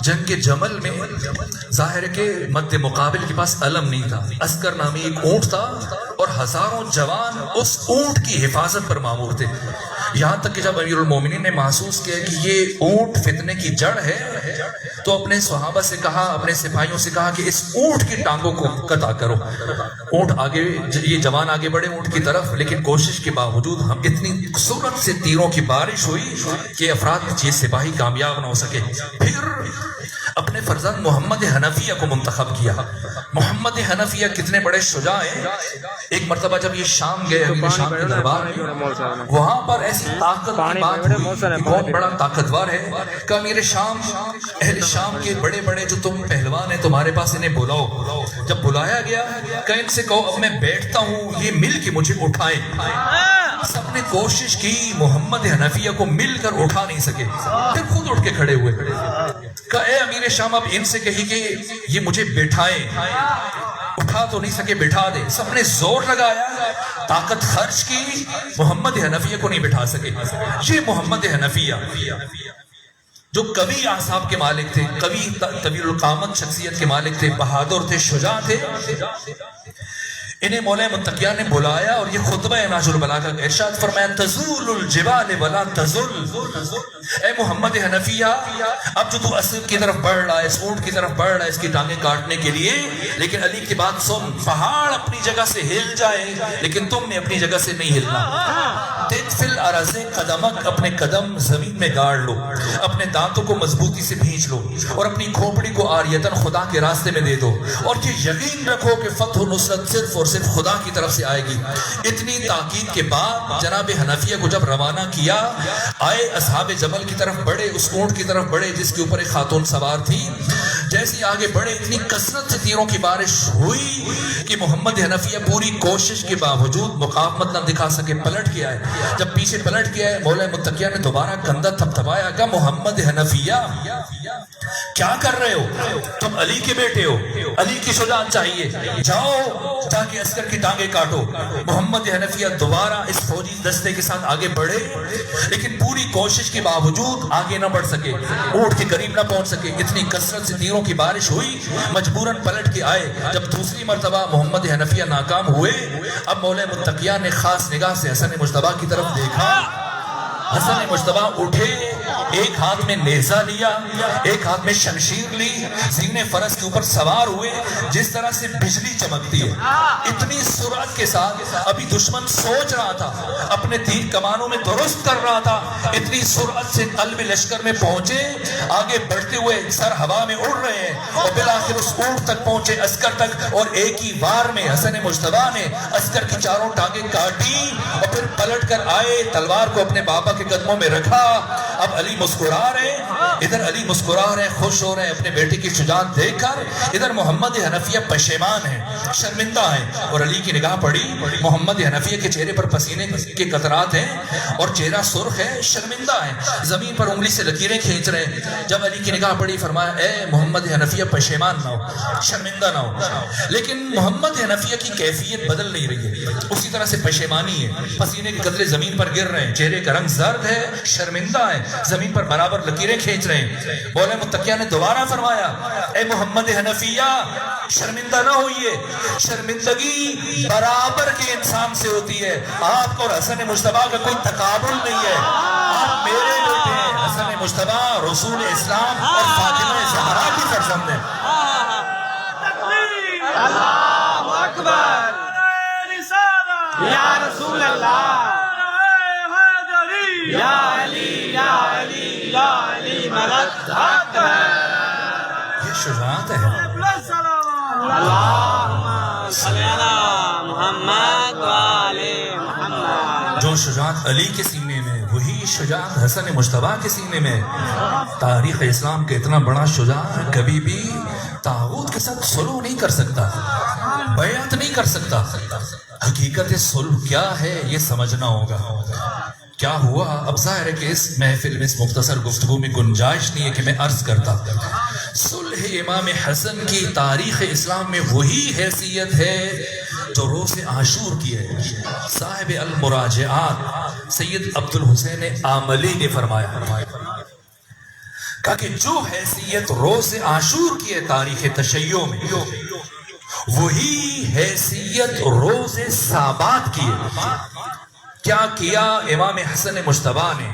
جنگ جمل میں ظاہر ہے کہ مد مقابل کے پاس علم نہیں تھا، عسکر نامی ایک اونٹ تھا اور ہزاروں جوان اس اونٹ کی حفاظت پر مامور تھے۔ یہاں تک کہ جب امیر المومنین نے محسوس کیا کہ یہ اونٹ فتنے کی جڑ ہے تو اپنے صحابہ سے کہا، اپنے سپاہیوں سے کہا کہ اس اونٹ کی ٹانگوں کو قطع کرو۔ اونٹ آگے، یہ جوان آگے بڑھے اونٹ کی طرف، لیکن کوشش کے باوجود ہم اتنی صورت سے تیروں کی بارش ہوئی کہ افراد یہ سپاہی کامیاب نہ ہو سکے۔ پھر اپنے فرزند محمد حنفیہ کو منتخب کیا۔ محمد حنفیہ کتنے بڑے شجاع ہیں۔ ایک مرتبہ جب یہ شام گئے، امیر شام کے دربار میں، وہاں پر ایسی طاقت کی بات ہوئی کہ کون بڑا طاقتور ہے، کہ امیر شام، اہل شام کے بڑے بڑے جو تم پہلوان ہیں تمہارے پاس، انہیں بلاؤ۔ جب بلایا گیا کہ ان سے کہو اب میں بیٹھتا ہوں، یہ مل کے مجھے اٹھائیں۔ سب نے کوشش کی، محمد حنفیہ کو مل کر اٹھا نہیں سکے، پھر خود اٹھ کے کھڑے ہوئے، کہا اے امیر شام اب ان سے کہی کہ یہ مجھے بٹھائیں۔ اٹھا تو نہیں سکے، بٹھا دے۔ سب نے زور لگایا، طاقت خرچ کی، محمد حنفیہ کو نہیں بٹھا سکے۔ یہ محمد حنفیہ جو کبھی اعصاب کے مالک تھے، کبھی طویل القامت شخصیت کے مالک تھے، بہادر تھے، شجاع تھے، انہیں مولا متقیہ نے بلایا اور یہ خطبہ نہج البلاغہ کا ارشاد فرمایا تزول الجبال ولا تزل، اے محمد حنفیہ اب جو تو اسد کی طرف بڑھ رہا ہے، اس اونٹ کی طرف بڑھ رہا ہے اس کی ٹانگیں کاٹنے کے لیے، لیکن علی کی بات سن، پہاڑ اپنی جگہ سے ہل جائے لیکن تم نے اپنی جگہ سے نہیں ہلنا۔ تدفل ارض قدمک، اپنے قدم زمین میں گاڑ لو، اپنے دانتوں کو مضبوطی سے بھینچ لو اور اپنی کھوپڑی کو آریتن خدا کے راستے میں دے دو، اور یہ یقین رکھو کہ فتح و نصرت صرف اور صرف خدا کی طرف سے آئے گی۔ اتنی تاکید کے بعد جناب حنفیہ کو جب روانہ کیا، آئے اصحاب جبل کی طرف بڑھے، اس اونٹ کی طرف بڑھے جس کے اوپر ایک خاتون سوار تھی۔ جیسے ہی آگے بڑھے اتنی کثرت سے تیروں کی بارش ہوئی کہ محمد حنفیہ پوری کوشش کے باوجود مقاومت نہ دکھا سکے، پلٹ کے آئے۔ جب پیچھے پلٹ کے آئے مولا متقیہ نے دوبارہ کندھا تھپتھپایا، کہا محمد حنفیہ کیا کر رہے ہو؟ تم علی کے بیٹے ہو، علی کی شجاعت چاہیے، جاؤ جا کے عسکر کی ٹانگیں کاٹو۔ محمد حنفیہ دوبارہ اس فوجی دستے کے ساتھ آگے بڑھے، لیکن پوری کوشش کے باوجود آگے نہ بڑھ سکے، اونٹ کے قریب نہ پہنچ سکے۔ اتنی کثرت سے تیروں کی بارش ہوئی، مجبوراً پلٹ کے آئے۔ جب دوسری مرتبہ محمد حنفیہ ناکام ہوئے، اب مولا متقیہ نے خاص نگاہ سے حسن مجتبیٰ کی طرف دیکھا۔ حسن مجتبیٰ اٹھے، ایک ہاتھ میں نیزہ لیا، ایک ہاتھ میں شمشیر لی، زینے فرس کے اوپر سوار ہوئے جس طرح سے بجلی چمکتی ہے، اتنی سرعت کے ساتھ۔ ابھی دشمن سوچ رہا تھا، اپنے تیر کمانوں میں درست کر رہا تھا، اتنی سرعت سے قلب لشکر میں پہنچے، آگے بڑھتے ہوئے سر ہوا میں اڑ رہے ہیں، اور بالآخر اس اونٹ تک پہنچے، عسکر تک، اور ایک ہی وار میں حسن مجتبیٰ نے عسکر کی چاروں ٹانگیں کاٹی اور پھر پلٹ کر آئے، تلوار کو اپنے بابا کے قدموں میں رکھا۔ اب علی مسکرا رہے، ادھر علی مسکرا رہے، خوش ہو رہے ہیں اپنے بیٹے کی شجاعت دیکھ کر، ادھر محمد حنفیہ پشیمان ہیں، شرمندہ ہیں۔ اور علی کی نگاہ پڑی، محمد حنفیہ کے چہرے پر پسینے کے قطرات ہیں اور چہرہ سرخ ہے، شرمندہ ہیں، زمین پر انگلی سے لکیریں کھینچ رہے ہیں۔ جب علی کی نگاہ پڑی فرمایا اے محمد حنفیہ پشیمان نہ ہو، شرمندہ نہ ہو۔ لیکن محمد حنفیہ کی کیفیت بدل نہیں رہی ہے، اسی طرح سے پشیمانی ہے، پسینے کے قطرے زمین پر گر رہے ہیں، چہرے کا رنگ زرد ہے، شرمندہ ہے، زمین پر برابر لکیریں کھینچ رہے ہیں۔ مولا متقیہ نے دوبارہ فرمایا اے محمد حنفیہ شرمندہ نہ ہوئیے، شرمندگی برابر کے انسان سے ہوتی ہے، آپ اور حسن مجتبیٰ کا کوئی تقابل نہیں ہے، آپ میرے بیٹے ہیں، حسن مجتبیٰ رسول اسلام اور فاطمہ زہرا کی فرزند ہیں۔ اللہ اکبر، یا رسول اللہ، یا علی یا علی یا علی مدد حق ہے۔ یہ شجاعت ہے۔ اللہم صلی علی محمد وآل محمد۔ جو شجاعت علی کے سینے میں، وہی شجاعت حسن مجتبیٰ کے سینے میں۔ تاریخ اسلام کا اتنا بڑا شجاع کبھی بھی طاغوت کے ساتھ صلح نہیں کر سکتا، بیعت نہیں کر سکتا۔ حقیقت صلح کیا ہے یہ سمجھنا ہوگا۔ کیا ہوا؟ اب ظاہر ہے کہ اس محفل میں، اس مختصر گفتگو میں گنجائش نہیں ہے کہ میں عرض کرتا۔ صلح امام حسن کی تاریخ اسلام میں وہی حیثیت ہے جو روز عاشور کی ہے۔ صاحب المراجعات سید عبد الحسین آملی نے فرمایا، کہا کہ جو حیثیت روز عاشور کی ہے تاریخ تشیع میں، وہی حیثیت روز سابات کی ہے۔ کیا کیا امام حسن مجتبیٰ نے؟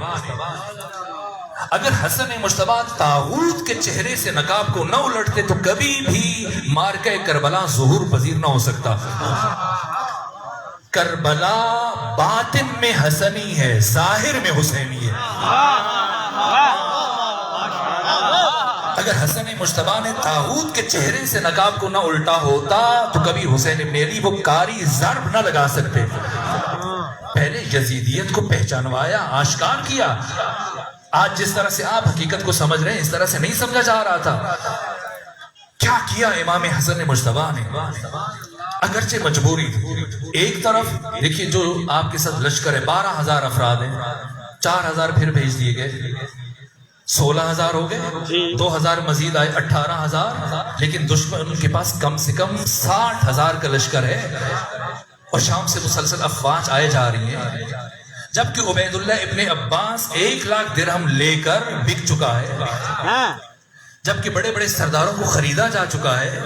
اگر حسن مجتبیٰ طاغوت کے چہرے سے نقاب کو نہ الٹتے تو کبھی بھی مارکہ کربلا ظہور پذیر نہ ہو سکتا۔ کربلا باطن میں حسنی ہے، ظاہر میں حسینی ہے۔ اگر حسن مجتبیٰ نے طاغوت کے چہرے سے نقاب کو نہ الٹا ہوتا تو کبھی حسین ابن علی وہ کاری ضرب نہ لگا سکتے۔ پہلے یزیدیت کو پہچانوایا، آشکار کیا۔ آج جس طرح سے آپ حقیقت کو سمجھ رہے ہیں اس طرح سے نہیں سمجھا جا رہا تھا۔ کیا کیا امام حسن مجتبیٰ نے؟ اگرچہ مجبوری تھی۔ ایک طرف دیکھیے جو آپ کے ساتھ لشکر ہے، 12,000 افراد ہیں، 4,000 پھر بھیج دیے گئے، 16,000 ہو گئے، 2,000 مزید آئے، 18,000، لیکن دشمن کے پاس کم سے کم 60,000 کا لشکر ہے اور شام سے مسلسل افواج آئے جا رہی ہیں، جبکہ عبید اللہ ابن عباس 1 لاکھ درہم لے کر بک چکا ہے، جبکہ بڑے بڑے سرداروں کو خریدا جا چکا ہے۔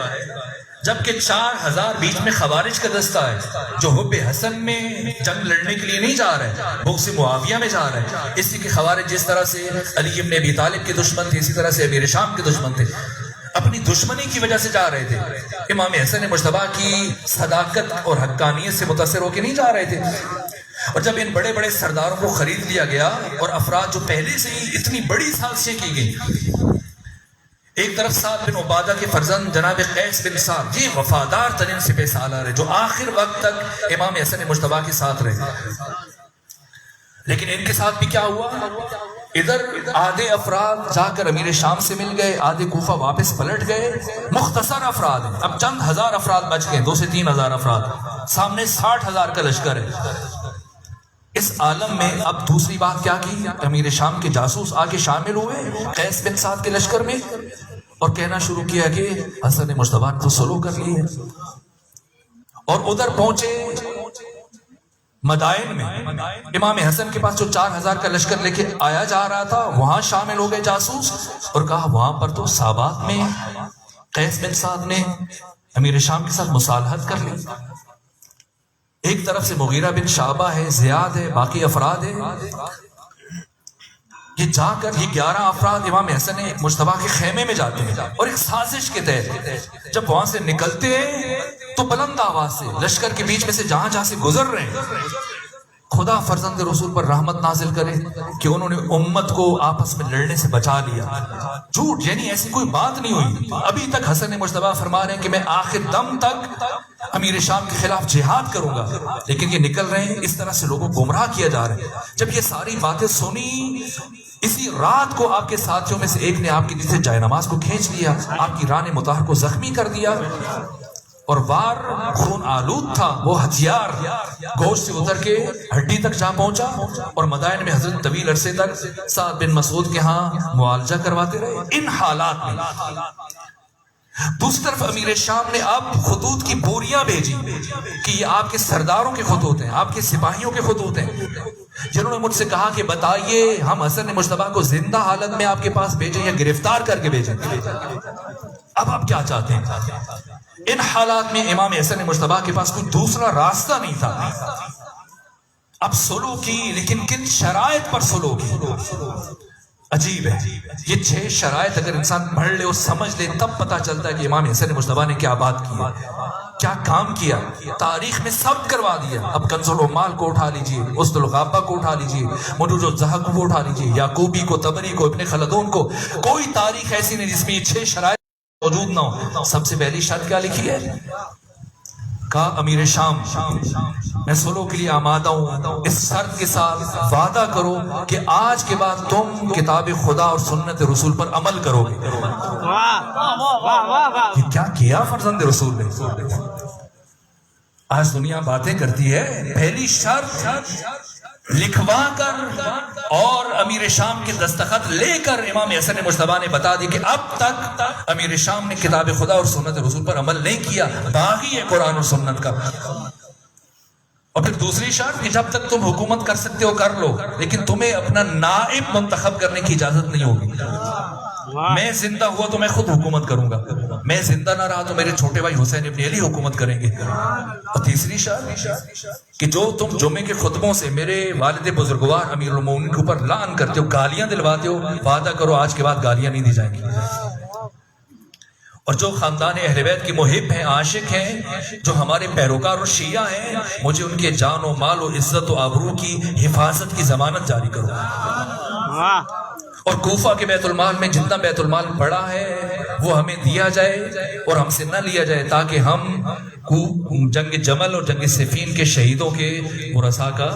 جبکہ 4000 بیچ میں خوارج کا دستہ ہے جو حب حسن میں جنگ لڑنے کے لیے نہیں جا رہا ہے، بغض معاویہ میں جا رہا ہے. اس لیے کہ خوارج جس طرح سے علی ابن ابی طالب کے دشمن تھے، اسی طرح سے امیر شام کے دشمن تھے، اپنی دشمنی کی وجہ سے جا رہے تھے. امام حسن مجتبیٰ کی صداقت اور حقانیت سے متاثر ہو کے نہیں جا رہے تھے. اور جب ان بڑے بڑے سرداروں کو خرید لیا گیا اور افراد جو پہلے سے ہی اتنی بڑی سازشیں کی گئی، ایک طرف سعد بن عبادہ کے فرزند جناب قیس بن سعد، یہ وفادار ترین سپہ سالار ہے جو آخر وقت تک امام حسن مجتبیٰ کے ساتھ رہے. لیکن ان کے ساتھ بھی کیا ہوا، ادھر آدھے افراد جا کر امیر شام سے مل گئے، آدھے کوفہ واپس پلٹ گئے. مختصر افراد ہیں، اب چند ہزار افراد بچ گئے، 2 سے 3 ہزار افراد، سامنے 60,000 کا لشکر ہے. اس عالم میں اب دوسری بات کیا کی، امیر شام کے جاسوس آ کے شامل ہوئے قیس بن سعد کے لشکر میں اور کہنا شروع کیا کہ حسن مجتبیٰ نے تو سلو کر لی ہے. اور ادھر پہنچے مدائن میں، امام حسن کے پاس جو 4000 کا لشکر لے کے آیا جا رہا تھا وہاں شامل ہو گئے جاسوس اور کہا وہاں پر تو سابات میں قیس بن سعد نے امیر شام کے ساتھ مصالحت کر لی. ایک طرف سے مغیرہ بن شعبہ ہے، زیاد ہے، باقی افراد ہیں. یہ جا کر یہ 11 افراد امام حسن مجتبیٰ کے خیمے میں جاتے ہیں اور ایک سازش کے تحت جب وہاں سے نکلتے ہیں تو بلند آواز سے لشکر کے بیچ میں سے جہاں سے گزر رہے ہیں، خدا فرزند رسول پر رحمت نازل کرے کہ انہوں نے امت کو آپس میں لڑنے سے بچا لیا. جھوٹ، یعنی ایسی کوئی بات نہیں ہوئی. ابھی تک حسن مجتبیٰ فرما رہے ہیں کہ میں آخر دم تک امیر شام کے خلاف جہاد کروں گا، لیکن یہ نکل رہے ہیں اس طرح سے لوگوں کو گمراہ کیا جا رہا ہے. جب یہ ساری باتیں سنی، اسی رات کو آپ کے ساتھیوں میں سے ایک نے آپ کی نیچے جائے نماز کو کھینچ لیا، آپ کی ران مطہر کو زخمی کر دیا اور وار خون آلود تھا. وہ ہتھیار گوشت سے اتر کے ہڈی تک جا پہنچا اور مدائن میں حضرت طویل عرصے تک سعد بن مسعود کے ہاں معالجہ کرواتے رہے. ان حالات میں دوسری طرف امیر شام نے اب خطوط کی بوریاں بھیجی کہ یہ آپ کے سرداروں کے خطوط ہیں، آپ کے سپاہیوں کے خطوط ہیں، جنہوں نے مجھ سے کہا کہ بتائیے ہم حسن مجتبیٰ کو زندہ حالت میں آپ کے پاس بھیجیں یا گرفتار کر کے بھیجیں، اب آپ کیا چاہتے ہیں. ان حالات میں امام حسن مجتبیٰ کے پاس کوئی دوسرا راستہ نہیں تھا. اب سلو کی، لیکن کن شرائط پر سلو کی؟ عجیب ہے. یہ 6 شرائط اگر انسان پڑھ لے اور سمجھ لے تب پتہ چلتا ہے کہ امام حسن مجتبیٰ نے کیا بات کی، کیا کام کیا، تاریخ میں سب کروا دیا. اب کنز العمال کو اٹھا لیجئے، اسد الغابہ کو اٹھا لیجئے، مروج الزہق کو اٹھا لیجئے، یعقوبی کو، طبری کو، ابن خلدون کو، کوئی تاریخ ایسی نہیں جس میں یہ 6 شرائط موجود نہ ہو. سب سے پہلی شرط کیا لکھی ہے؟ کہا امیر شام میں سلو کے لیے آمادہ ہوں، اس شرط کے ساتھ وعدہ کرو کہ آج کے بعد تم کتاب خدا اور سنت رسول پر عمل کرو گے. یہ کیا کیا فرزند رسول نے؟ آج دنیا باتیں کرتی ہے، پہلی شرط لکھوا کر اور امیر شام کے دستخط لے کر امام حسن مجتبیٰ نے بتا دی کہ اب تک امیر شام نے کتاب خدا اور سنت رسول پر عمل نہیں کیا، باغی ہے قرآن اور سنت کا. اور پھر دوسری شرط کہ جب تک تم حکومت کر سکتے ہو کر لو، لیکن تمہیں اپنا نائب منتخب کرنے کی اجازت نہیں ہوگی. میں زندہ ہوا تو میں خود حکومت کروں گا، میں زندہ نہ رہا تو میرے چھوٹے بھائی حسین ابن علی حکومت کریں گے. اور تیسری شرط کہ جو تم جمعے کے خطبوں سے میرے والد بزرگوار امیر المومنین کے اوپر لعن کرتے ہو، گالیاں دلواتے ہو، وعدہ کرو آج کے بعد گالیاں نہیں دی جائیں گی. اور جو خاندان اہل بیت کے محب ہیں، عاشق ہیں، جو ہمارے پیروکار اور شیعہ ہیں، مجھے ان کے جان و مال و عزت و آبرو کی حفاظت کی ضمانت جاری کرو. اور کوفہ کے بیت المال میں جتنا بیت المال پڑا ہے وہ ہمیں دیا جائے اور ہم سے نہ لیا جائے، تاکہ ہم جنگ جمل اور جنگ صفین کے شہیدوں کے ورثاء کا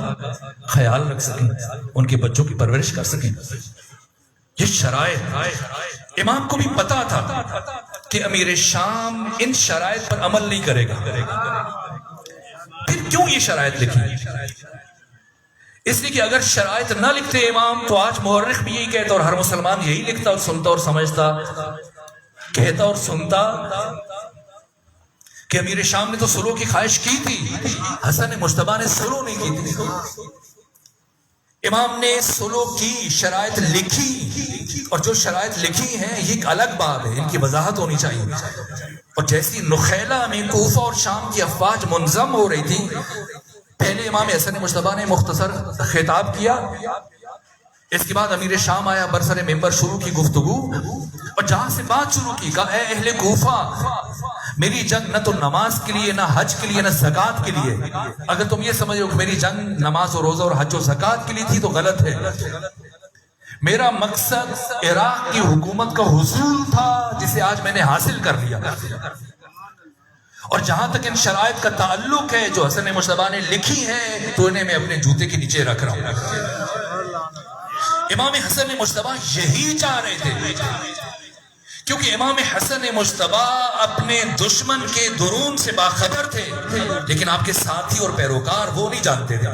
خیال رکھ سکیں، ان کے بچوں کی پرورش کر سکیں. یہ شرائط امام کو بھی پتا تھا کہ امیر شام ان شرائط پر عمل نہیں کرے گا. پھر کیوں یہ شرائط لکھی؟ اس لیے کہ اگر شرائط نہ لکھتے امام تو آج مورخ بھی یہی کہتا اور ہر مسلمان یہی لکھتا اور سنتا اور سمجھتا، کہتا اور سنتا کہ امیر شام نے تو سلو کی خواہش کی تھی، حسن مجتبیٰ نے سلو نہیں کی تھی. امام نے سلو کی شرائط لکھی، اور جو شرائط لکھی ہیں یہ ایک الگ بات ہے، ان کی وضاحت ہونی چاہیے. اور جیسی نخیلہ میں کوفہ اور شام کی افواج منظم ہو رہی تھی، پہلے امام حسن مجتبیٰ نے مختصر خطاب کیا، اس کے بعد امیر شام آیا، برسر ممبر شروع کی گفتگو، اور جہاں سے بات شروع کی، کہا اے اہل کوفہ، میری جنگ نہ تو نماز کے لیے، نہ حج کے لیے، نہ زکوٰۃ کے لیے، اگر تم یہ سمجھ ہو کہ میری جنگ نماز اور روزہ اور حج و زکوٰۃ کے لیے تھی تو غلط ہے۔ میرا مقصد عراق کی حکومت کا حصول تھا، جسے آج میں نے حاصل کر لیا۔ اور جہاں تک ان شرائط کا تعلق ہے جو حسن مجتبیٰ نے لکھی ہے، تو انہیں میں اپنے جوتے کے نیچے رکھ رہا ہوں۔ امام حسن مجتبیٰ یہی چاہ رہے تھے، کیونکہ امام حسن مجتبیٰ اپنے دشمن کے درون سے باخبر تھے، لیکن آپ کے ساتھی اور پیروکار وہ نہیں جانتے تھے۔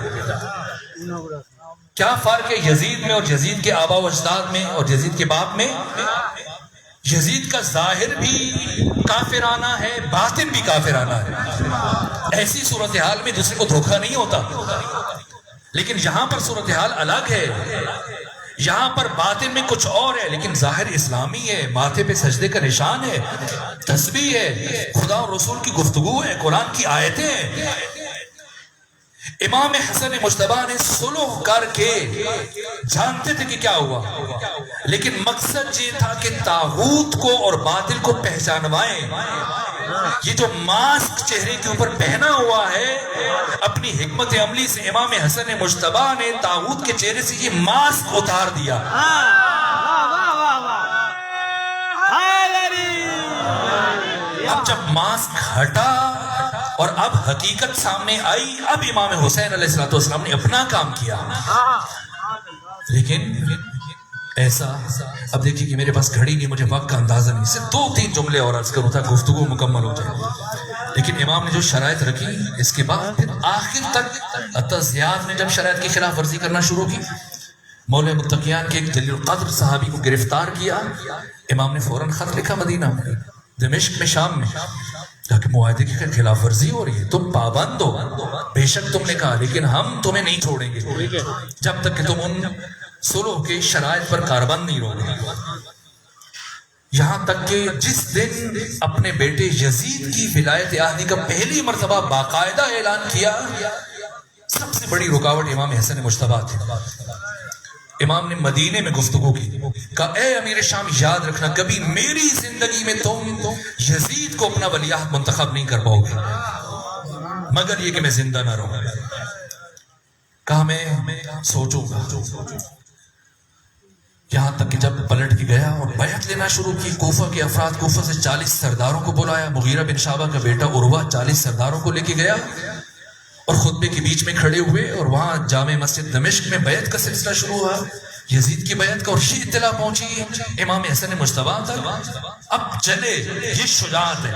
کیا فرق ہے یزید میں اور یزید کے آبا و اجداد میں اور یزید کے باپ میں؟ یزید کا ظاہر بھی کافرانہ ہے، باطن بھی کافرانہ ہے۔ ایسی صورتحال میں دوسرے کو دھوکہ نہیں ہوتا، لیکن یہاں پر صورتحال الگ ہے، یہاں پر باطن میں کچھ اور ہے، لیکن ظاہر اسلامی ہے، ماتھے پہ سجدے کا نشان ہے، تسبیح ہے، خدا اور رسول کی گفتگو ہے، قرآن کی آیتیں ہیں۔ امام حسن مجتبیٰ نے صلح کر کے، جانتے تھے کہ کیا ہوا، لیکن مقصد یہ تھا کہ طاغوت کو اور باطل کو پہچانوائیں۔ یہ جو ماسک چہرے کے اوپر پہنا ہوا ہے، اپنی حکمت عملی سے امام حسن مجتبیٰ نے طاغوت کے چہرے سے یہ ماسک اتار دیا۔ اب جب ماسک ہٹا اور اب حقیقت سامنے آئی، اب امام حسین علیہ السلام نے اپنا کام کیا۔ لیکن ایسا، اب دیکھیے کہ میرے پاس گھڑی نہیں، مجھے وقت کا اندازہ نہیں، صرف 2-3 جملے اور عرض کروں تھا گفتگو مکمل ہو جائے۔ لیکن امام نے جو شرائط رکھی، اس کے بعد پھر آخر تک حتی زیاد نے جب شرائط کی خلاف ورزی کرنا شروع کی، مولا متقیان کے ایک جلیل القدر صحابی کو گرفتار کیا، امام نے فوراً خط لکھا مدینہ میں، دمشق میں، شام میں، تاکہ معاہدے کی خلاف ورزی ہو رہی ہے، تم پابند ہو، بے شک تم نے کہا، لیکن ہم تمہیں نہیں چھوڑیں گے جب تک کہ تم ان صلح کے شرائط پر کاربند نہیں رہو گے۔ یہاں تک کہ جس دن اپنے بیٹے یزید کی ولایت عہدی کا پہلی مرتبہ باقاعدہ اعلان کیا، سب سے بڑی رکاوٹ امام حسن مجتبیٰ تھے۔ امام نے مدینے میں گفتگو کی، کہا اے امیر شام، یاد رکھنا کبھی میری زندگی میں تم یزید کو اپنا ولیعہد منتخب نہیں کر پاؤ گے مگر یہ کہ میں زندہ نہ رہوں۔ کہا میں سوچوں گا۔ یہاں تک کہ جب پلٹ کے گیا اور بیعت لینا شروع کی، کوفہ کے افراد، کوفہ سے 40 سرداروں کو بلایا، مغیرہ بن شعبہ کا بیٹا عروہ 40 سرداروں کو لے کے گیا اور خطبے کے بیچ میں کھڑے ہوئے، اور وہاں جامع مسجد دمشق میں بیعت کا سلسلہ شروع ہوا، یزید کی بیعت کا، اور یہ اطلاع پہنچی امام حسن مجتبیٰ تک، اب چلے، یہ شجاعت ہے۔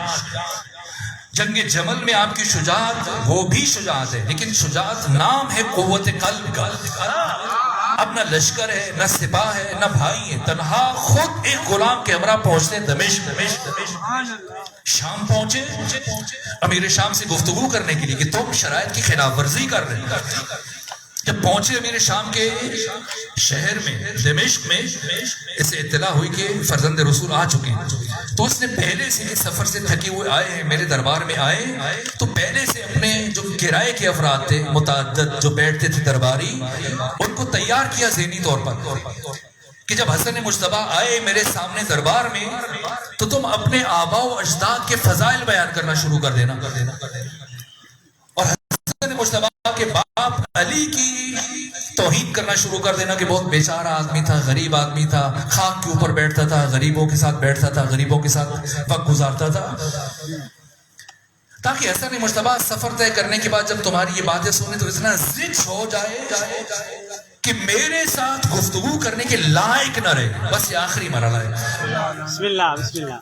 جنگ جمل میں آپ کی شجاعت وہ بھی شجاعت ہے، لیکن شجاعت نام ہے قوت قلب کا۔ اب نہ لشکر ہے، نہ سپاہ ہے، نہ بھائی ہے، تنہا خود ایک غلام کے ہمراہ پہنچتے دمشق۔ شام پہنچے، امیر شام سے گفتگو کرنے کے لیے کہ تم شرائط کی خلاف ورزی کر رہے ہیں۔ جب پہنچے امیر شام کے شہر میں، دمشق میں، اسے اطلاع ہوئی کہ فرزند رسول آ چکے ہیں، تو اس نے پہلے سے کہ سفر سے تھکے ہوئے آئے ہیں، میرے دربار میں آئے، تو پہلے سے اپنے جو کرائے کے افراد تھے متعدد جو بیٹھتے تھے درباری، ان کو تیار کیا ذہنی طور پر کہ جب حسن مجتبیٰ آئے میرے سامنے دربار میں تو تم اپنے آبا و اجداد کے فضائل بیان کرنا شروع کر دینا، اور حسن مجتبیٰ کے باپ علی کی توہین کرنا شروع کر دینا کہ بہت بیچارہ آدمی تھا، غریب آدمی تھا، خاک کے اوپر بیٹھتا تھا، غریبوں کے ساتھ بیٹھتا تھا، غریبوں کے ساتھ وقت گزارتا تھا، تاکہ حسن مجتبیٰ سفر طے کرنے کے بعد جب تمہاری یہ باتیں سنیں تو اتنا زچ ہو جائے کہ میرے ساتھ گفتگو کرنے کے لائق نہ رہے۔ بس یہ آخری مرحلہ ہے۔ بسم اللہ بسم اللہ۔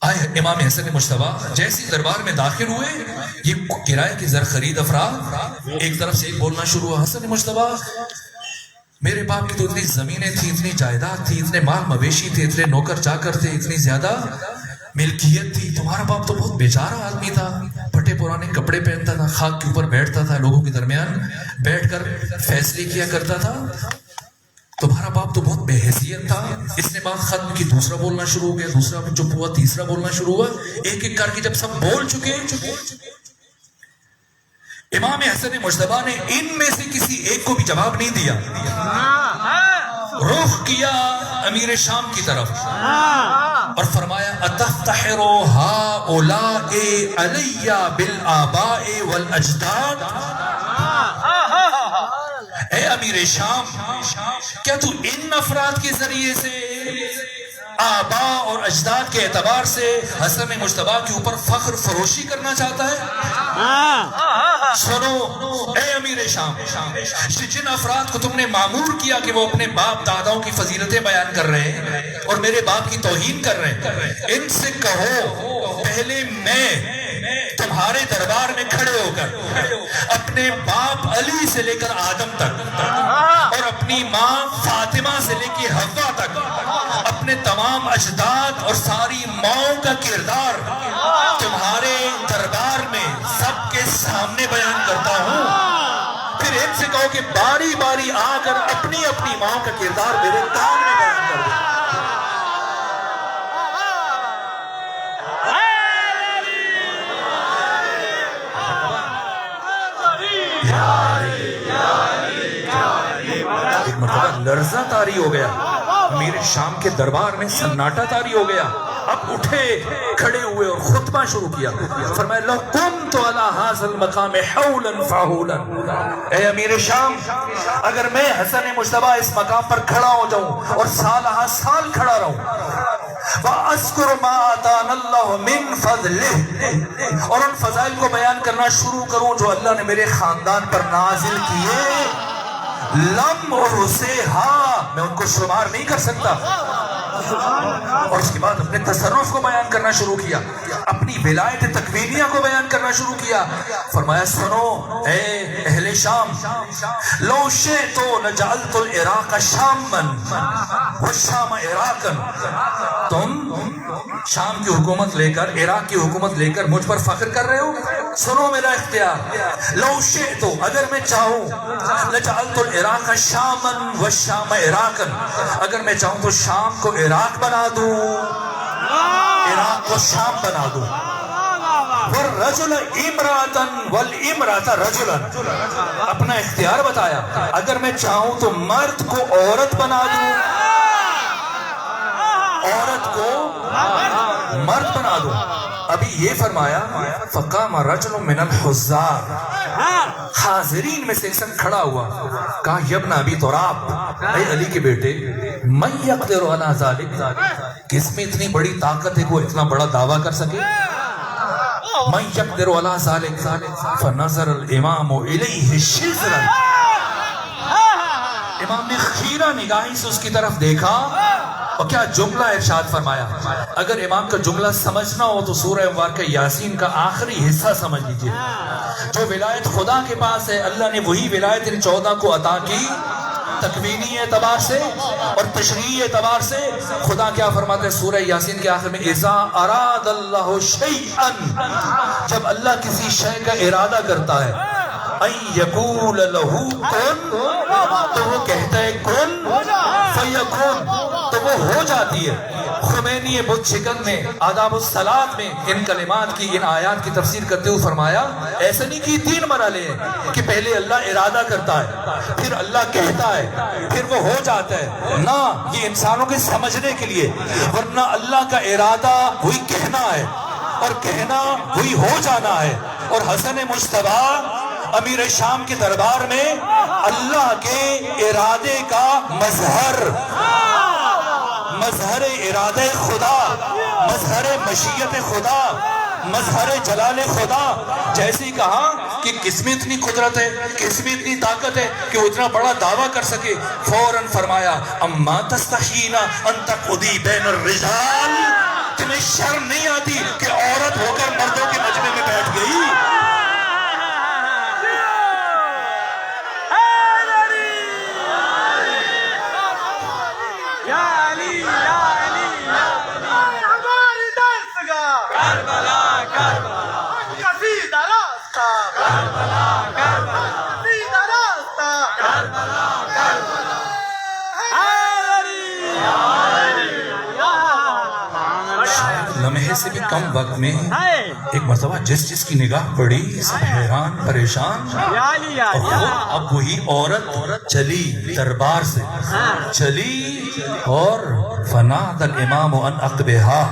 آئے امام حسن مجتبیٰ جیسی دربار میں داخل ہوئے، یہ کرائے کی زر خرید افراد ایک طرف سے ایک بولنا شروع ہوا، حسن مجتبیٰ میرے باپ کی تو اتنی زمینیں تھیں، اتنی جائیداد تھی، اتنے مال مویشی تھے، اتنے نوکر چاکر تھے، اتنی زیادہ ملکیت تھی، تمہارا باپ تو بہت بیچارہ آدمی تھا، پھٹے پرانے کپڑے پہنتا تھا، خاک کے اوپر بیٹھتا تھا، لوگوں کے درمیان بیٹھ کر فیصلے کیا کرتا تھا۔ تمہارا باپ تو بہت بے حیثیت تھا، اس نے بات ختم کی، دوسرا بولنا شروع ہو گیا، دوسرا چپ ہوا، تیسرا بولنا شروع ہوا، ایک ایک کر کے جب سب بول چکے، امام حسن مجتبیٰ نے ان میں سے کسی ایک کو بھی جواب نہیں دیا، رخ کیا امیر شام کی طرف اور فرمایا اتفتخر ہؤلاء علی بالآباء والاجداد، اے امیر شام کیا تو ان افراد کے ذریعے سے آبا اور اجداد کے اعتبار سے حسن مجتبیٰ کے اوپر فخر فروشی کرنا چاہتا ہے؟ سنو اے امیر شام، جن افراد کو تم نے معمور کیا کہ وہ اپنے باپ داداؤں کی فضیلتیں بیان کر رہے ہیں اور میرے باپ کی توہین کر رہے ہیں، ان سے کہو پہلے میں تمہارے دربار میں کھڑے ہو کر اپنے باپ علی سے لے کر آدم تک اور اپنی ماں فاطمہ سے لے کے حوا تک اپنے تمام اجداد اور ساری ماؤں کا کردار تمہارے دربار میں سب کے سامنے بیان کرتا ہوں، پھر ان سے کہو کہ باری باری آ کر اپنی اپنی ماؤں کا کردار میرے سامنے بیان کر دو۔ ایک مرتبہ لرزہ طاری ہو گیا، امیر شام کے دربار میں سناٹا طاری ہو گیا، اب اٹھے کھڑے ہوئے اور خطبہ شروع کیا، فرمایا لو قمت علی ھذا المقام حولا فحولا، اے امیر شام اگر میں حسن مجتبیٰ اس مقام پر کھڑا ہو جاؤں اور سال ہا سال کھڑا رہوں، وَأَذْكُرُ مَا آتَانَ اللَّهُ مِنْ فَضْلِهِ، اور ان فضائل کو بیان کرنا شروع کروں جو اللہ نے میرے خاندان پر نازل کیے، لم اور اسے میں ان کو شمار نہیں کر سکتا، اور اس کے بعد اپنے تصرف کو بیان کرنا شروع کیا، اپنی ولایت تکوینیہ کو بیان کرنا شروع کیا، فرمایا سنو اے اہل شام، لو شئت لجعلت العراق شاما والشام عراقا، تم شام کی حکومت لے کر عراق کی حکومت لے کر مجھ پر فخر کر رہے ہو، سنو میرا اختیار، لو شئت اگر میں چاہوں لجعلت العراق شاما والشام عراقا، اگر میں چاہوں تو شام کو عراق بنا دوں، عراق کو شام بنا دوں، والرجل امراتا والامرات رجلا، اپنا اختیار بتایا، اگر میں چاہوں تو مرد کو عورت بنا دوں، عورت کو مرد بنا دوں، ابھی یہ فرمایا فقام رجل من الحضار، حاضرین میں سے ایک شخص کھڑا ہوا، کہا یبن ابی تراب، اے علی کے بیٹے، من یقدر علی ذلک، کس میں اتنی بڑی طاقت ہے کہ وہ اتنا بڑا دعویٰ کر سکے، من یقدر علی ذلک، فنظر الامام الیہ شزرا، امام نے خیرہ نگاہی سے اس کی طرف دیکھا اور کیا جملہ ارشاد فرمایا، اگر امام کا جملہ سمجھنا ہو تو سورہ مبارکہ یاسین کا آخری حصہ سمجھ لیجئے، جو ولایت خدا کے پاس ہے اللہ نے وہی ولایت ان 14 کو عطا کی، تکوینی اعتبار سے اور تشریعی اعتبار سے۔ خدا کیا فرماتے ہیں سورہ یاسین کے آخر میں، اذا اراد اللہ شیئا، جب اللہ کسی شے کا ارادہ کرتا ہے، ان یقول لہو کن، تو وہ کہتا ہے کن فیکون، تو وہ ہو جاتی ہے۔ خمینی بدھ شکن میں آداب الصلاۃ میں ان کلمات کی، ان آیات کی تفسیر کرتے ہوئے فرمایا ایسا نہیں کہ 3 مرحلے ہیں کہ پہلے اللہ ارادہ کرتا ہے، پھر اللہ کہتا ہے، پھر وہ ہو جاتا ہے، نہ یہ انسانوں کے سمجھنے کے لیے، ورنہ اللہ کا ارادہ وہی کہنا ہے اور کہنا وہی ہو جانا ہے۔ اور حسن مجتبیٰ امیر شام کے دربار میں اللہ کے ارادے کا مظہر ارادہ خدا، مظہر مشیت خدا، مظہر جلال خدا، جیسے ہی کہا کہ کس میں اتنی قدرت ہے، کس میں اتنی طاقت ہے کہ وہ اتنا بڑا دعویٰ کر سکے، فوراً فرمایا اما تستحیین ان تقعدی بین الرجال، تمہیں شرم نہیں آتی کہ عورت ہو کر مردوں کے مجمع میں بیٹھ گئی؟ پہلے سے بھی کم وقت میں ایک مرتبہ جس کی نگاہ پڑی سب حیران پریشان، اور وہ اب وہی عورت چلی دربار سے چلی، اور فنادى الامام ان اقبها،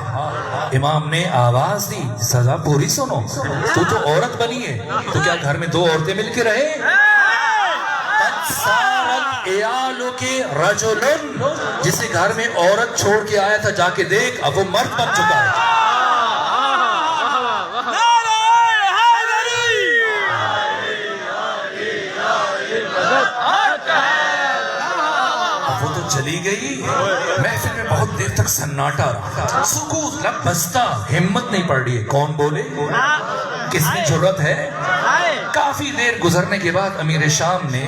امام نے آواز دی سزا پوری سنو، تو عورت بنی ہے تو کیا گھر میں دو عورتیں مل کے رہے؟ ایالو کے رجلن، جسے گھر میں عورت چھوڑ کے آیا تھا جا کے دیکھ، اب وہ مرد بن چکا ہے۔ اب وہ تو چلی گئی، محفل میں بہت دیر تک سناٹا رہا، سکوت، لب بستہ، ہمت نہیں پڑ رہی ہے، کون بولے، کس میں جرت ہے؟ کافی دیر گزرنے کے بعد امیر شام نے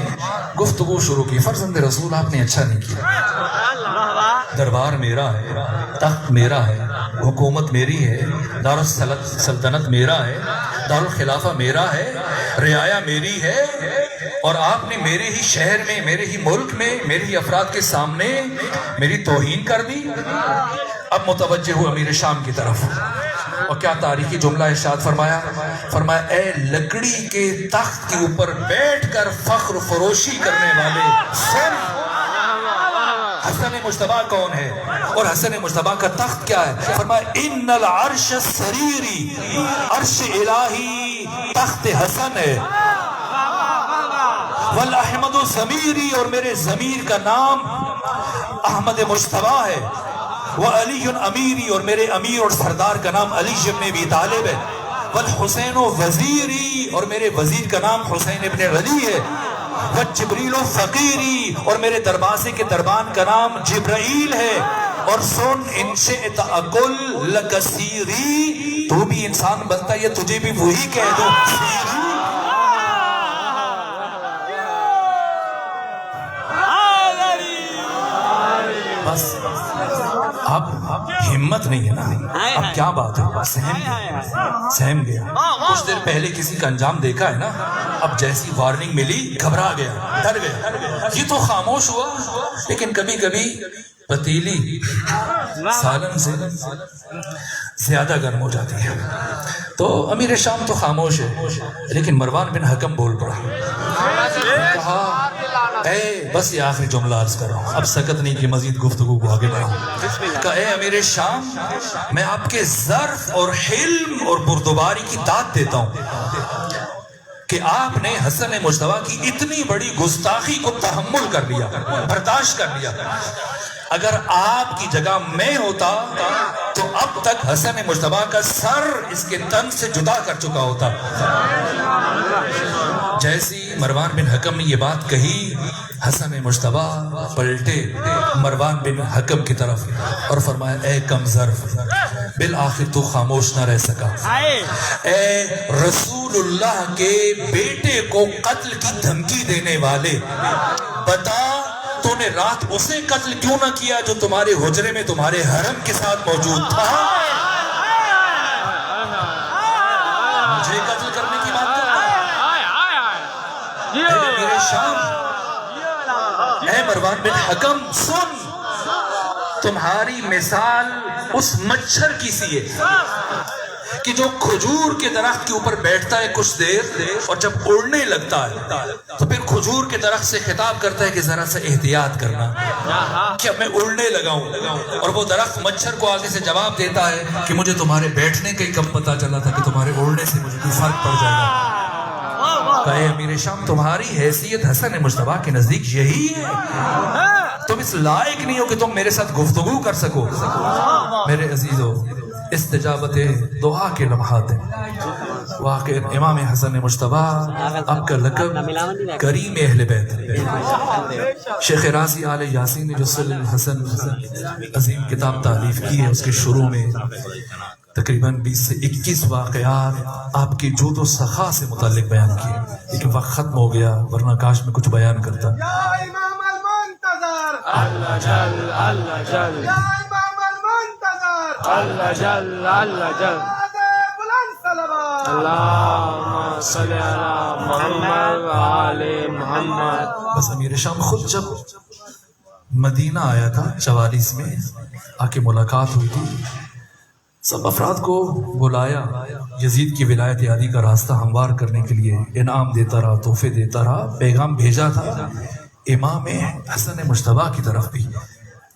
گفتگو شروع کی، فرزند رسول آپ نے اچھا نہیں کیا، دربار میرا ہے، تخت میرا ہے، حکومت میری ہے، دارالسلطنت میرا ہے، دارالخلافہ میرا ہے، رعایا میری ہے، اور آپ نے میرے ہی شہر میں، میرے ہی ملک میں، میرے ہی افراد کے سامنے میری توہین کر دی۔ اب متوجہ ہو امیر شام کی طرف، اور کیا تاریخی جملہ ارشاد فرمایا، اے لکڑی کے تخت کے اوپر بیٹھ کر فخر فروشی کرنے والے سن، حسن مجتبیٰ کون ہے اور حسن مجتبیٰ کا تخت کیا ہے؟ فرمایا ان العرش السریری، عرش الہی تخت حسن ہے، والاحمد ضمیری، اور میرے ضمیر کا نام احمد مجتبیٰ ہے، وعلی امیری، اور میرے امیر اور سردار کا نام علی ابن ابی طالب ہے، والحسین وزیری، اور میرے وزیر کا نام حسین ابن علی ہے، وجبریل فقیری، اور میرے دروازے کے دربان کا نام جبرائیل ہے، اور سن ان شئت اقل لک سیری، تو بھی انسان بنتا ہے تجھے بھی وہی کہہ دو سیری۔ بس اب ہمت نہیں ہے نا، اب کیا بات ہے، سہم گیا، کچھ دیر پہلے کسی کا انجام دیکھا ہے نا، اب جیسی وارننگ ملی گھبرا گیا، ڈر گیا، یہ تو خاموش ہوا، لیکن کبھی کبھی پتیلی سالن سے زیادہ گرم ہو جاتی ہے، تو امیر شام تو خاموش ہے، لیکن مروان بن حکم بول پڑا، کہا بس یہ آخری جملہ عرض کر رہا ہوں، اب سکت نہیں کہ مزید گفتگو کو آگے بڑھاؤں، کہ اے امیر شام، میں آپ کے ظرف اور حلم اور بردباری کی داد دیتا ہوں کہ آپ نے حسن مجتبیٰ کی اتنی بڑی گستاخی کو تحمل کر لیا، برداشت کر لیا، اگر آپ کی جگہ میں ہوتا تو اب تک حسن مجتبیٰ کا سر اس کے تن سے جدا کر چکا ہوتا۔ جیسی مروان بن حکم نے یہ بات کہی، حسن مجتبیٰ پلٹے مروان بن حکم کی طرف اور فرمایا اے کم ظرف، بالآخر تو خاموش نہ رہ سکا، اے رسول اللہ کے بیٹے کو قتل کی دھمکی دینے والے، بتا تو نے رات اسے قتل کیوں نہ کیا جو تمہارے حجرے میں تمہارے حرم کے ساتھ موجود تھا؟ مجھے قتل کرنے کی بات کرتا ہے؟ اے میرے شام، اے مروان بن حکم، سن، تمہاری مثال اس مچھر کی سی ہے کہ جو کھجور کے درخت کے اوپر بیٹھتا ہے کچھ دیر اور جب اڑنے لگتا ہے تو پھر کھجور کے درخت سے خطاب کرتا ہے کہ ذرا سا احتیاط کرنا کہ اب میں اڑنے لگا ہوں، اور وہ درخت مچھر کو آگے سے جواب دیتا ہے کہ مجھے تمہارے بیٹھنے کا ہی کب پتا چلا تھا کہ تمہارے اڑنے سے مجھے کوئی فرق پڑ جائے گا۔ کہے امیر شام، تمہاری حیثیت حسن مجتبیٰ کے نزدیک یہی ہے، تم اس لائق نہیں ہو کہ تم میرے ساتھ گفتگو کر سکو۔ میرے عزیزو، استجابت دعا کے لمحات ہیں، واقع امام حسن مجتبیٰ آپ کا لقب کریم اہل بیت ہے۔ شیخ رازی آل یاسین نے جو صلی الحسن عظیم کتاب تالیف کی ہے، اس کے شروع میں تقریباً 20 سے 21 واقعات آپ کی جود و سخا سے متعلق بیان کیے، لیکن وقت ختم ہو گیا، ورنہ کاش میں کچھ بیان کرتا۔ یا امام المنتظر، اللہ جل اللہ جل، یا امام المنتظر، اللہ جل اللہ جل، بلند صلوات، اللہم صلی علی محمد و آل محمد۔ بس امیر شام خود جب مدینہ آیا تھا 44 میں، آ کے ملاقات ہوئی تھی، سب افراد کو بلایا، یزید کی ولایت عالی کا راستہ ہموار کرنے کے لیے انعام دیتا رہا، تحفے دیتا رہا، پیغام بھیجا تھا امام حسن مجتبیٰ کی طرف بھی،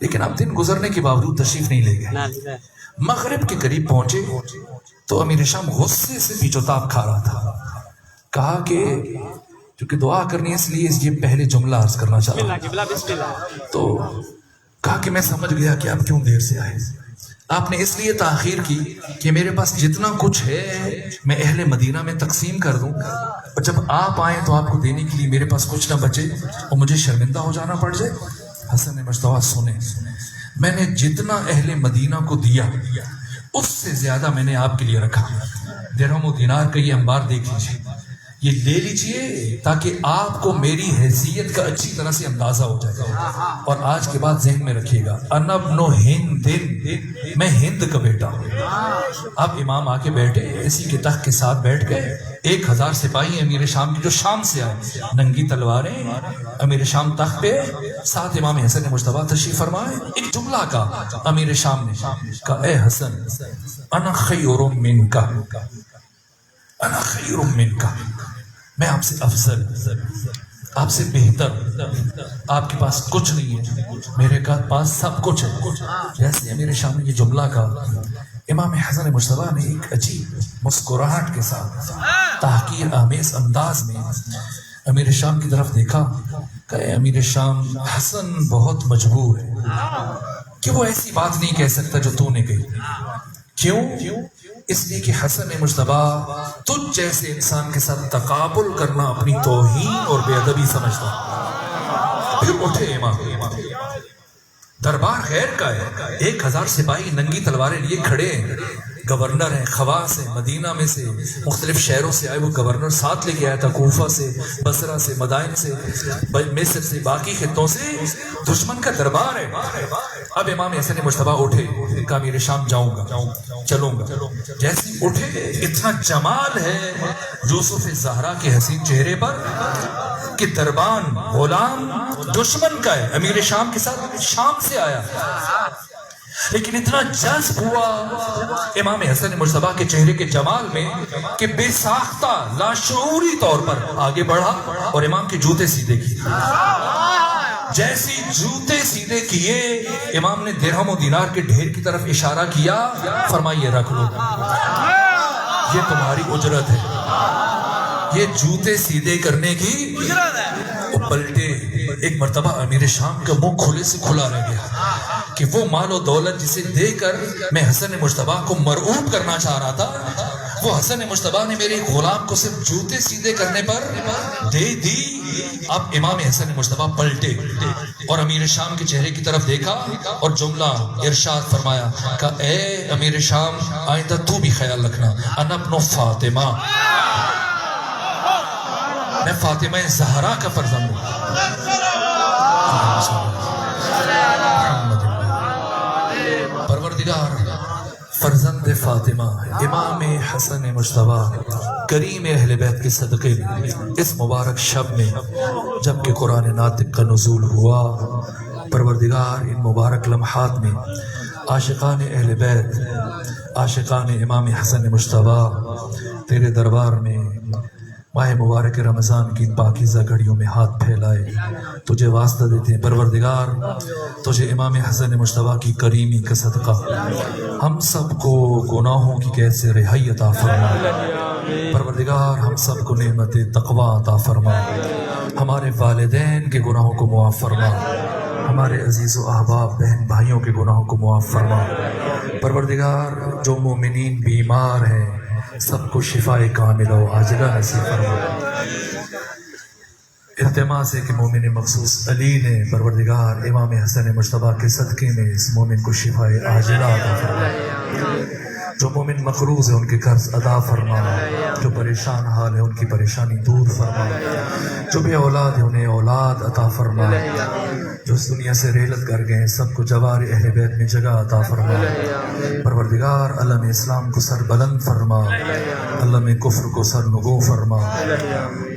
لیکن اب دن گزرنے کے باوجود تشریف نہیں لے گئے۔ مغرب کے قریب پہنچے تو امیر شام غصے سے پیچو تاب کھا رہا تھا۔ کہا کہ چونکہ دعا کرنی ہے اس لیے یہ پہلے جملہ عرض کرنا چاہتا ہوں۔ تو کہا کہ میں سمجھ گیا کہ آپ کیوں دیر سے آئے، آپ نے اس لیے تاخیر کی کہ میرے پاس جتنا کچھ ہے میں اہل مدینہ میں تقسیم کر دوں، اور جب آپ آئیں تو آپ کو دینے کے لیے میرے پاس کچھ نہ بچے اور مجھے شرمندہ ہو جانا پڑ جائے۔ حسن مجتبیٰ سنیں، میں نے جتنا اہل مدینہ کو دیا اس سے زیادہ میں نے آپ کے لیے رکھا، درہم و دینار کا یہ انبار دیکھ لیجیے، یہ لے لیجئے تاکہ آپ کو میری حیثیت کا اچھی طرح سے اندازہ ہو جائے، اور آج کے بعد ذہن میں رکھیے گا انا ابن ہند، میں ہند کا بیٹا ہوں۔ اب امام آ کے بیٹھے، اسی کے تخت کے ساتھ بیٹھ گئے، 1000 سپاہی امیر شام کی جو شام سے آئے، ننگی تلواریں، امیر شام تخت پہ، ساتھ امام حسن مجتبیٰ تشریف فرمائے۔ ایک جملہ کہا امیر شام نے، کہا اے حسن انا خیر منک، انا خیر منک، میں آپ سے افضل، آپ سے بہتر، آپ کے پاس کچھ نہیں ہے، میرے پاس سب کچھ ہے۔ جیسے امیر شام نے یہ جملہ کہا، امام حسن مجتبیٰ نے ایک عجیب مسکراہٹ کے ساتھ تحقیر آمیز انداز میں امیر شام کی طرف دیکھا کہ اے امیر شام، حسن بہت مجبور ہے کہ وہ ایسی بات نہیں کہہ سکتا جو تو نے کہی۔ کیوں؟ اس لیے کہ حسن مجتبیٰ تجھ جیسے انسان کے ساتھ تقابل کرنا اپنی توہین اور بے ادبی سمجھتا۔ پھر اٹھے امام، دربار خیر کا ہے، 1000 سپاہی ننگی تلواریں لیے کھڑے ہیں، گورنر ہیں، خواص ہیں، مدینہ میں سے مختلف شہروں سے آئے وہ گورنر ساتھ لے کے آیا تھا، کوفہ سے، بصرہ سے، مدائن سے، مصر سے، باقی خطوں سے، دشمن کا دربار ہے۔ اب امام حسن مجتبیٰ اٹھے، کہا امیر شام جاؤں گا، چلوں گا۔ جیسے اٹھے، اتنا جمال ہے یوسف زہرا کے حسین چہرے پر کہ دربان غلام دشمن کا ہے، امیر شام کے ساتھ شام سے آیا، لیکن اتنا جذب ہوا امام حسن مجتبیٰ کے چہرے کے جمال میں کہ بے ساختہ لاشعوری طور پر آگے بڑھا اور امام کے جوتے سیدھے کیے۔ جیسی جوتے سیدھے کیے، امام نے درہم و دینار کے ڈھیر کی طرف اشارہ کیا، فرمائیے رکھ لو، یہ تمہاری اجرت ہے، یہ جوتے سیدھے کرنے کی وہ پلٹے۔ ایک مرتبہ امیر شام کا منہ کھلے سے کھلا رہ گیا کہ وہ مال و دولت جسے دے کر میں حسن مجتبیٰ کو مرعوب کرنا چاہ رہا تھا، وہ حسن مجتبیٰ نے میرے غلام کو صرف جوتے سیدھے کرنے پر دے دی۔ اب امام حسن مجتبیٰ پلٹے اور امیر شام کے چہرے کی طرف دیکھا اور جملہ ارشاد فرمایا کہ اے امیر شام، آئندہ تو بھی خیال رکھنا، انا ابن فاطمہ، میں فاطمہ زہرا کا فرزند ہوں۔ پروردگار فرزند فاطمہ امام حسن مجتبیٰ کریم اہل بیت کے صدقے میں اس مبارک شب میں جب کہ قرآن ناطق کا نزول ہوا، پروردگار ان مبارک لمحات میں عاشقان اہل بیت، عاشقان امام حسن مجتبیٰ تیرے دربار میں ماہ مبارک رمضان کی پاکیزہ گھڑیوں میں ہاتھ پھیلائے تجھے واسطہ دیتے ہیں۔ پروردگار تجھے امام حسن مجتبیٰ کی کریمی کا صدقہ ہم سب کو گناہوں کی قید سے رہائی عطا فرما۔ پروردگار ہم سب کو نعمت تقوی عطا فرما، ہمارے والدین کے گناہوں کو معاف فرما، ہمارے عزیز و احباب بہن بھائیوں کے گناہوں کو معاف فرما۔ پروردگار جو مومنین بیمار ہیں سب کو شفاء کاملہ و عاجلہ نصیب فرما۔ التماس ہے کہ مومن مخصوص علی نے پروردگار امام حسن مجتبیٰ کے صدقے میں اس مومن کو شفاء عاجلہ عطا فرما۔ جو مومن مقروض ہے ان کے قرض ادا فرما، جو پریشان حال ہے ان کی پریشانی دور فرما، جو بے اولاد ہے انہیں اولاد عطا فرما، جو اس دنیا سے رحلت کر گئے سب کو جوار اہل بیت میں جگہ عطا فرما. پروردگار عالم اسلام کو سر بلند فرما, عالم کفر کو سر نگو فرما.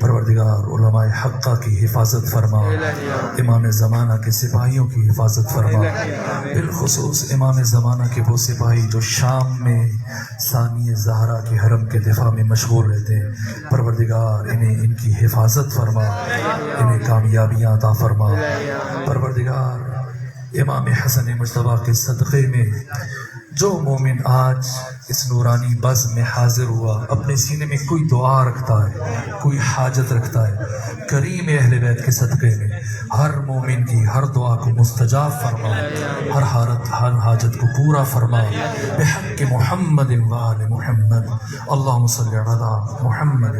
پروردگار علماء حقہ کی حفاظت فرما, امام زمانہ کے سپاہیوں کی حفاظت فرما, بالخصوص امام زمانہ کے وہ سپاہی جو شام میں ثانی زہرا کے حرم کے دفاع میں مشغول رہتے ہیں. پروردگار انہیں ان کی حفاظت فرما, انہیں کامیابیاں عطا فرما. پروردگار امام حسن مجتبیٰ کے صدقے میں جو مومن آج اس نورانی بزم میں حاضر ہوا, اپنے سینے میں کوئی دعا رکھتا ہے, کوئی حاجت رکھتا ہے, کریم اہل بیت کے صدقے میں ہر مومن کی ہر دعا کو مستجاب فرما, ہر حالت ہر حاجت کو پورا فرما. بحق محمد و آل محمد, اللہم صلی علی محمد.